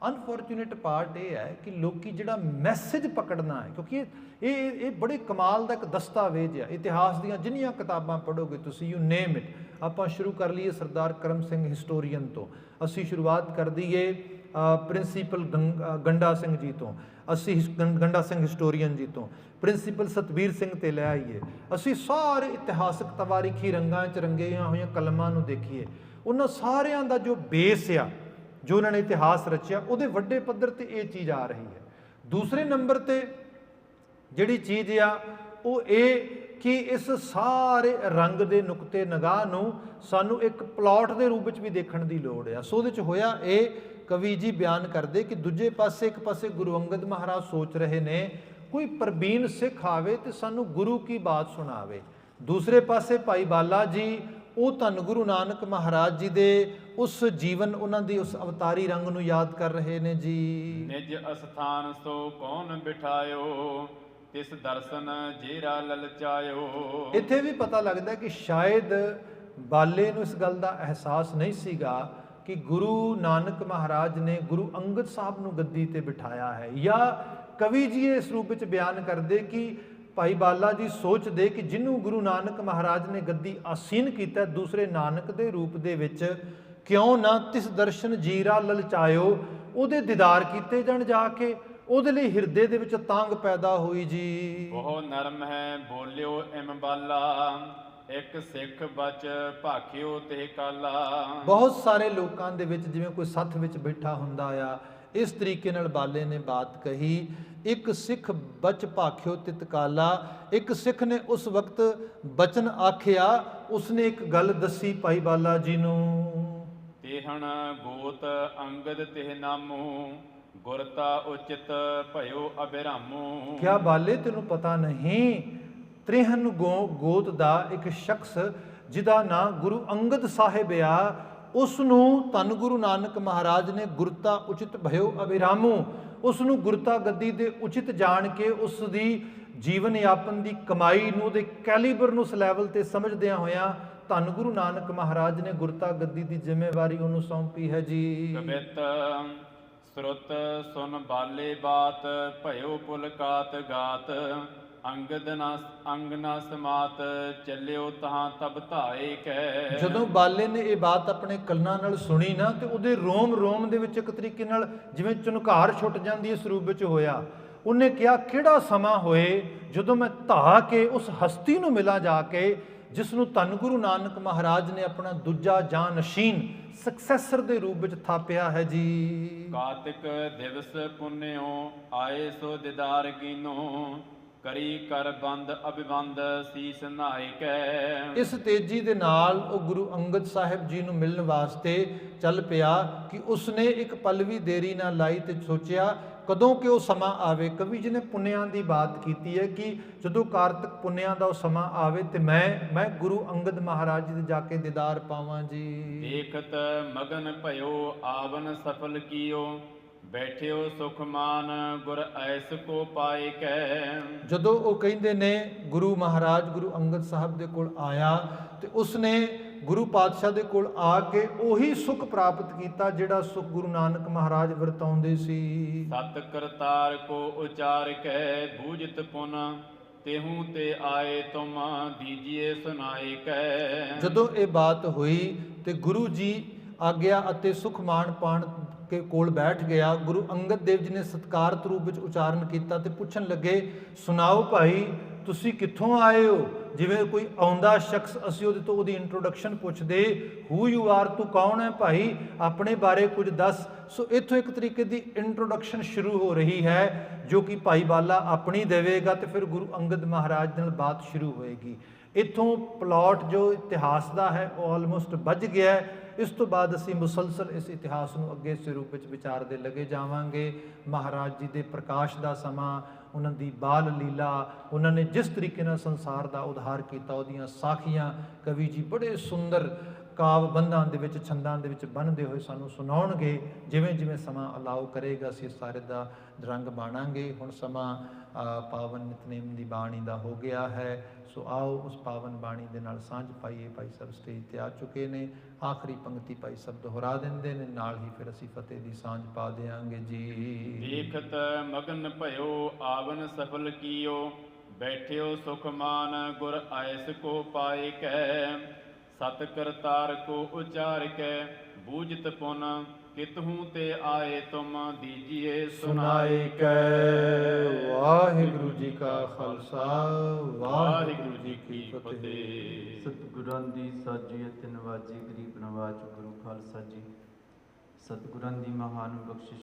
ਅਨਫੋਰਚੂਨੇਟ ਪਾਰਟ ਇਹ ਹੈ ਕਿ ਲੋਕੀ ਜਿਹੜਾ ਮੈਸੇਜ ਪਕੜਨਾ ਹੈ, ਕਿਉਂਕਿ ਇਹ ਬੜੇ ਕਮਾਲ ਦਾ ਇੱਕ ਦਸਤਾਵੇਜ਼ ਹੈ। ਇਤਿਹਾਸ ਦੀਆਂ ਜਿੰਨੀਆਂ ਕਿਤਾਬਾਂ ਪੜ੍ਹੋਗੇ ਤੁਸੀਂ, ਯੂ ਨੇਮ ਇਟ। ਆਪਾਂ ਸ਼ੁਰੂ ਕਰ ਲਈਏ ਸਰਦਾਰ ਕਰਮ ਸਿੰਘ ਹਿਸਟੋਰੀਅਨ ਤੋਂ, ਅਸੀਂ ਸ਼ੁਰੂਆਤ ਕਰ ਦਈਏ ਪ੍ਰਿੰਸੀਪਲ ਗੰਡਾ ਸਿੰਘ ਜੀ ਤੋਂ, ਅਸੀਂ ਗੰਡਾ ਸਿੰਘ ਹਿਸਟੋਰੀਅਨ ਜੀ ਤੋਂ, ਪ੍ਰਿੰਸੀਪਲ ਸਤਬੀਰ ਸਿੰਘ ਤੇ ਲੈ ਆਈਏ, ਅਸੀਂ ਸਾਰੇ ਇਤਿਹਾਸਕ ਤਵਾਰੀਖੀ ਰੰਗਾਂ 'ਚ ਰੰਗੀਆਂ ਹੋਈਆਂ ਕਲਮਾਂ ਨੂੰ ਦੇਖੀਏ, ਉਹਨਾਂ ਸਾਰਿਆਂ ਦਾ ਜੋ ਬੇਸ ਆ, ਜੋ ਉਹਨਾਂ ਨੇ ਇਤਿਹਾਸ ਰਚਿਆ, ਉਹਦੇ ਵੱਡੇ ਪੱਧਰ ਤੇ ਇਹ ਚੀਜ਼ ਆ ਰਹੀ ਹੈ। ਦੂਸਰੇ ਨੰਬਰ ਤੇ ਜਿਹੜੀ ਚੀਜ਼ ਆ ਉਹ ਇਹ ਕਿ ਇਸ ਸਾਰੇ ਰੰਗ ਦੇ ਨੁਕਤੇ ਨਿਗਾਹ ਨੂੰ ਸਾਨੂੰ ਇੱਕ ਪਲਾਟ ਦੇ ਰੂਪ ਵਿੱਚ ਵੀ ਦੇਖਣ ਦੀ ਲੋੜ ਆ। ਸੋ ਉਹਦੇ 'ਚ ਹੋਇਆ ਇਹ, ਕਵੀ ਜੀ ਬਿਆਨ ਕਰਦੇ ਕਿ ਦੂਜੇ ਪਾਸੇ ਇੱਕ ਪਾਸੇ ਗੁਰੂ ਅੰਗਦ ਮਹਾਰਾਜ ਸੋਚ ਰਹੇ ਨੇ ਕੋਈ ਪ੍ਰਬੀਨ ਸਿੱਖ ਆਵੇ ਤੇ ਸਾਨੂੰ ਗੁਰੂ ਕੀ ਬਾਤ ਸੁਣਾਵੇ। ਦੂਸਰੇ ਪਾਸੇ ਭਾਈ ਬਾਲਾ ਜੀ ਉਹ ਧੰਨ ਗੁਰੂ ਨਾਨਕ ਮਹਾਰਾਜ ਜੀ ਦੇ ਉਸ ਜੀਵਨ, ਉਹਨਾਂ ਦੀ ਉਸ ਅਵਤਾਰੀ ਰੰਗ ਨੂੰ ਯਾਦ ਕਰ ਰਹੇ ਨੇ ਜੀ। ਨਿਜ ਅਸਥਾਨ ਸੋ ਕੌਣ ਬਿਠਾਇਓ ਤਿਸ ਦਰਸ਼ਨ ਜੇਰਾ ਲਲਚਾਇਓ। ਇੱਥੇ ਵੀ ਪਤਾ ਲੱਗਦਾ ਕਿ ਸ਼ਾਇਦ ਬਾਲੇ ਨੂੰ ਇਸ ਗੱਲ ਦਾ ਅਹਿਸਾਸ ਨਹੀਂ ਸੀਗਾ ਕਿ ਗੁਰੂ ਨਾਨਕ ਮਹਾਰਾਜ ਨੇ ਗੁਰੂ ਅੰਗਦ ਸਾਹਿਬ ਨੂੰ ਗੱਦੀ ਤੇ ਬਿਠਾਇਆ ਹੈ, ਜਾਂ ਕਵੀ ਜੀ ਇਸ ਰੂਪ ਵਿੱਚ ਬਿਆਨ ਕਰਦੇ ਕਿ ਭਾਈ ਬਾਲਾ ਜੀ ਸੋਚਦੇ ਕਿ ਜਿਹਨੂੰ ਗੁਰੂ ਨਾਨਕ ਮਹਾਰਾਜ ਨੇ ਗੱਦੀ ਆਸੀਨ ਕੀਤਾ ਦੂਸਰੇ ਨਾਨਕ ਦੇ ਰੂਪ ਦੇ ਵਿੱਚ, ਕਿਉਂ ਨਾ ਤਿਸ ਦਰਸ਼ਨ ਜੀਰਾ ਲਲਚਾਇਓ, ਉਹਦੇ ਦੀਦਾਰ ਕੀਤੇ ਜਾਣ ਜਾ ਕੇ। ਉਹਦੇ ਲਈ ਹਿਰਦੇ ਦੇ ਵਿੱਚ ਤਾਂਗ ਪੈਦਾ ਹੋਈ ਜੀ। ਬਹੁਤ ਨਰਮ ਹੈ ਬੋਲਿਓ ਇਮ ਬਾਲਾ ਇੱਕ ਸਿੱਖ ਬਚ ਭਾਖਿਓ ਤੇ ਕਾਲਾ। ਬਹੁਤ ਸਾਰੇ ਲੋਕਾਂ ਦੇ ਵਿੱਚ ਜਿਵੇਂ ਕੋਈ ਸੱਥ ਵਿੱਚ ਬੈਠਾ ਹੁੰਦਾ ਆ, ਇਸ ਤਰੀਕੇ ਨਾਲ ਬਾਲੇ ਨੇ ਬਾਤ ਕਹੀ, ਇੱਕ ਸਿੱਖ ਬਚ ਭਾਖਿਓ ਤਿਤ ਕਾਲਾ। ਇੱਕ ਸਿੱਖ ਨੇ ਉਸ ਵਕਤ ਬਚਨ ਆਖਿਆ, ਉਸਨੇ ਇੱਕ ਗੱਲ ਦੱਸੀ ਭਾਈ ਬਾਲਾ ਜੀ ਨੂੰ। ਤੇਹਣ ਗੋਤ ਅੰਗਦ ਤਿਹ ਨਾਮੂ ਗੁਰਤਾ ਉਚਿਤ ਭਇਓ ਅਬਿਰਾਮੂ। ਕਿਆ ਬਾਲੇ ਤੈਨੂੰ ਪਤਾ ਨਹੀਂ, ਤ੍ਰਿਹਨ ਗੋਤ ਦਾ ਇੱਕ ਸ਼ਖਸ ਜਿਹਦਾ ਨਾਂ ਗੁਰੂ ਅੰਗਦ ਸਾਹਿਬ ਆ, ਉਸ ਨੂੰ ਧੰਨ ਗੁਰੂ ਨਾਨਕ ਮਹਾਰਾਜ ਨੇ ਗੁਰਤਾ ਉਚਿਤ ਭਇਓ ਅਬਿਰਾਮੂ, ਉਸ ਨੂੰ ਗੁਰਤਾ ਗੱਦੀ ਦੇ ਉਚਿਤ ਜਾਣ ਕੇ ਉਸ ਦੀ ਜੀਵਨ ਯਾਪਨ ਦੀ ਕਮਾਈ ਨੂੰ, ਉਹਦੇ ਕੈਲੀਬਰ ਨੂੰ ਉਸ ਲੈਵਲ ਤੇ ਸਮਝਦਿਆਂ ਹੋਇਆਂ ਧੰਨ ਗੁਰੂ ਨਾਨਕ ਮਹਾਰਾਜ ਨੇ ਗੁਰਤਾ ਗੱਦੀ ਦੀ ਜ਼ਿੰਮੇਵਾਰੀ ਉਹਨੂੰ ਸੌਂਪੀ ਹੈ ਜੀ। ਕਬਿਤ ਸੁਰਤ ਸੁਨ ਬਾਲੇ ਬਾਤ ਭਇਓ ਪੁਲਕਾਤ ਗਾਤ ਅੰਗਦ ਨਾ ਅੰਗ ਨਾ ਸਮਾਤ ਚੱਲਿਓ ਤਹਾਂ ਤਬ ਧਾਏ ਕੈ। ਜਦੋਂ ਬਾਲੇ ਨੇ ਇਹ ਬਾਤ ਆਪਣੇ ਕੰਨਾਂ ਨਾਲ ਸੁਣੀ ਨਾ, ਤੇ ਉਹਦੇ ਰੋਮ ਰੋਮ ਦੇ ਵਿੱਚ ਇੱਕ ਤਰੀਕੇ ਨਾਲ ਜਿਵੇਂ ਝੁਨਕਾਰ ਛੁੱਟ ਜਾਂਦੀ ਇਸ ਰੂਪ ਵਿੱਚ ਹੋਇਆ। ਉਹਨੇ ਕਿਹਾ ਕਿਹੜਾ ਸਮਾਂ ਹੋਏ ਜਦੋਂ ਮੈਂ ਧਾ ਕੇ ਉਸ ਹਸਤੀ ਨੂੰ ਮਿਲਾਂ ਜਾ ਕੇ ਜਿਸ ਨੂੰ ਧੰਨ ਗੁਰੂ ਨਾਨਕ ਮਹਾਰਾਜ ਨੇ ਆਪਣਾ ਦੂਜਾ ਜਾਨਸ਼ੀਨ ਸਕਸੈਸਰ ਦੇ ਰੂਪ ਵਿੱਚ ਥਾਪਿਆ ਹੈ ਜੀ। ਕਾਤਿਕ ਦਿਵਸ ਪੁੰਨਿਓ ਆਏ ਸੋ ਦਿਦਾਰ ਕੀਨੋ ਕਰੀ ਕਰ ਬੰਦ ਅਭਿਬੰਦ ਸੀਸ ਨਾਇਕੈ। ਇਸ ਤੇਜ਼ੀ ਦੇ ਨਾਲ ਉਹ ਗੁਰੂ ਅੰਗਦ ਸਾਹਿਬ ਜੀ ਨੂੰ ਮਿਲਣ ਵਾਸਤੇ ਚੱਲ ਪਿਆ ਕਿ ਉਸਨੇ ਇੱਕ ਪਲ ਵੀ ਦੇਰੀ ਨਾ ਲਾਈ ਤੇ ਸੋਚਿਆ ਕਦੋਂ ਕਿ ਉਹ ਸਮਾਂ ਆਵੇ। ਕਵੀ ਜੀ ਨੇ ਪੁੰਨਿਆਂ ਦੀ ਬਾਤ ਕੀਤੀ ਹੈ ਕਿ ਜਦੋਂ ਕਾਰਤਿਕ ਪੁੰਨਿਆਂ ਦਾ ਉਹ ਸਮਾਂ ਆਵੇ ਤੇ ਮੈਂ ਗੁਰੂ ਅੰਗਦ ਮਹਾਰਾਜ ਜੀ ਦੇ ਜਾ ਕੇ ਦੀਦਾਰ ਪਾਵਾਂ ਜੀ। ਦੇਖਤ ਮਗਨ ਭਇਓ ਆਵਨ ਸਫਲ ਕੀਓ ਬੈਠਿਓ ਸੁਖਮਾਨ ਗੁਰ ਐਸ ਕੋ ਪਾਏ ਕੈ। ਜਦੋਂ ਉਹ ਕਹਿੰਦੇ ਨੇ ਗੁਰੂ ਮਹਾਰਾਜ ਗੁਰੂ ਅੰਗਦ ਸਾਹਿਬ ਦੇ ਕੋਲ ਆਇਆ ਤੇ ਉਸਨੇ ਗੁਰੂ ਪਾਤਸ਼ਾਹ ਦੇ ਕੋਲ ਆ ਕੇ ਉਹੀ ਸੁਖ ਪ੍ਰਾਪਤ ਕੀਤਾ ਜਿਹੜਾ ਸੁਖ ਗੁਰੂ ਨਾਨਕ ਮਹਾਰਾਜ ਵਰਤਾਉਂਦੇ ਸੀ। ਸਤ ਕਰਤਾਰ ਕੋ ਉਚਾਰ ਕੈ ਬੂਝਤ ਪੁਨ तेहू ते आए तुम दीजिए सुनाए कह। ਜਦੋਂ ਇਹ ਬਾਤ ਹੋਈ ਤੇ ਗੁਰੂ ਜੀ ਆਗਿਆ ਅਤੇ ਸੁਖ ਮਾਣ ਪਾਣ ਕੇ ਕੋਲ ਬੈਠ ਗਿਆ। ਗੁਰੂ ਅੰਗਦ ਦੇਵ ਜੀ ਨੇ ਸਤਿਕਾਰਤ ਰੂਪ ਵਿੱਚ ਉਚਾਰਨ ਕੀਤਾ ਤੇ ਪੁੱਛਣ ਲੱਗੇ, ਸੁਣਾਓ ਭਾਈ ਤੁਸੀਂ ਕਿੱਥੋਂ ਆਏ ਹੋ? ਜਿਵੇਂ ਕੋਈ ਆਉਂਦਾ ਸ਼ਖਸ ਅਸੀਂ ਉਹਦੇ ਤੋਂ ਉਹਦੀ ਇੰਟਰੋਡਕਸ਼ਨ ਪੁੱਛਦੇ, ਹੂ ਯੂ ਆਰ, ਤੂੰ ਕੌਣ ਹੈ ਭਾਈ, ਆਪਣੇ ਬਾਰੇ ਕੁਝ ਦੱਸ। ਸੋ ਇੱਥੋਂ ਇੱਕ ਤਰੀਕੇ ਦੀ ਇੰਟਰੋਡਕਸ਼ਨ ਸ਼ੁਰੂ ਹੋ ਰਹੀ ਹੈ ਜੋ ਕਿ ਭਾਈ ਬਾਲਾ ਆਪਣੀ ਦੇਵੇਗਾ ਤੇ ਫਿਰ ਗੁਰੂ ਅੰਗਦ ਮਹਾਰਾਜ ਨਾਲ ਬਾਤ ਸ਼ੁਰੂ ਹੋਏਗੀ। ਇੱਥੋਂ ਪਲਾਟ ਜੋ ਇਤਿਹਾਸ ਦਾ ਹੈ ਉਹ ਆਲਮੋਸਟ ਬੱਝ ਗਿਆ ਹੈ। ਇਸ ਤੋਂ ਬਾਅਦ ਅਸੀਂ ਮੁਸਲਸਲ ਇਸ ਇਤਿਹਾਸ ਨੂੰ ਅੱਗੇ ਇਸ ਰੂਪ ਵਿੱਚ ਵਿਚਾਰਦੇ ਲੱਗੇ ਜਾਵਾਂਗੇ। ਮਹਾਰਾਜ ਜੀ ਦੇ ਪ੍ਰਕਾਸ਼ ਦਾ ਸਮਾਂ, ਉਹਨਾਂ ਦੀ ਬਾਲ ਲੀਲਾ, ਉਹਨਾਂ ਨੇ ਜਿਸ ਤਰੀਕੇ ਨਾਲ ਸੰਸਾਰ ਦਾ ਉਧਾਰ ਕੀਤਾ, ਉਹਦੀਆਂ ਸਾਖੀਆਂ ਕਵੀ ਜੀ ਬੜੇ ਸੁੰਦਰ ਕਾਵਬੰਧਾਂ ਦੇ ਵਿੱਚ, ਛੰਦਾਂ ਦੇ ਵਿੱਚ ਬੰਨ੍ਹਦੇ ਹੋਏ ਸਾਨੂੰ ਸੁਣਾਉਣਗੇ। ਜਿਵੇਂ ਜਿਵੇਂ ਸਮਾਂ ਅਲਾਓ ਕਰੇਗਾ ਅਸੀਂ ਸਾਰੇ ਦਾ ਰੰਗ ਬਾਣਾਂਗੇ। ਹੁਣ ਸਮਾਂ ਪਾਵਨ ਨਿਤਨੇਮ ਦੀ ਬਾਣੀ ਦਾ ਹੋ ਗਿਆ ਹੈ, ਸੋ ਆਓ ਉਸ ਪਾਵਨ ਬਾਣੀ ਦੇ ਨਾਲ ਸਾਂਝ ਪਾਈਏ। ਭਾਈ ਸਾਹਿਬ ਸਟੇਜ ਤੇ ਆ ਚੁੱਕੇ ਨੇ, ਆਖਰੀ ਪੰਕਤੀ ਭਾਈ ਸਾਹਿਬ ਦੁਹਰਾ ਦਿੰਦੇ ਨੇ, ਨਾਲ ਹੀ ਫਿਰ ਅਸੀਂ ਫਤਿਹ ਦੀ ਸਾਂਝ ਪਾ ਦਿਆਂਗੇ ਜੀ। ਵੇਖਤ ਮਗਨ ਭਇਓ ਆਵਨ ਸਫਲ ਕੀਓ, ਬੈਠਿਓ ਸੁਖ ਮਾਨ ਗੁਰ ਆਇਸ ਕੋ ਪਾਏ ਕੈ, ਸਤ ਕਰਤਾਰ ਕੋ ਉਚਾਰ ਕੈ ਬੂਝਤ ਪੁਨ, ਕਿਤਹੂ ਤੇ ਆਏ ਤੁਮ ਦੀਜੀਏ ਸੁਨਾਏ ਕੈ। ਵਾਹਿਗੁਰੂ ਜੀ ਕਾ ਖਾਲਸਾ, ਵਾਹਿਗੁਰੂ ਜੀ ਕੀ ਫਤਿਹ। ਸਤਿਗੁਰਾਂ ਦੀ ਸਾਜੀ ਅਤੇ ਨਵਾਜੀ, ਗਰੀਬ ਨਵਾਜ ਗੁਰੂ ਖਾਲਸਾ ਜੀ। ਸਤਿਗੁਰਾਂ ਦੀ ਮਹਾਨ ਬਖਸ਼ਿਸ਼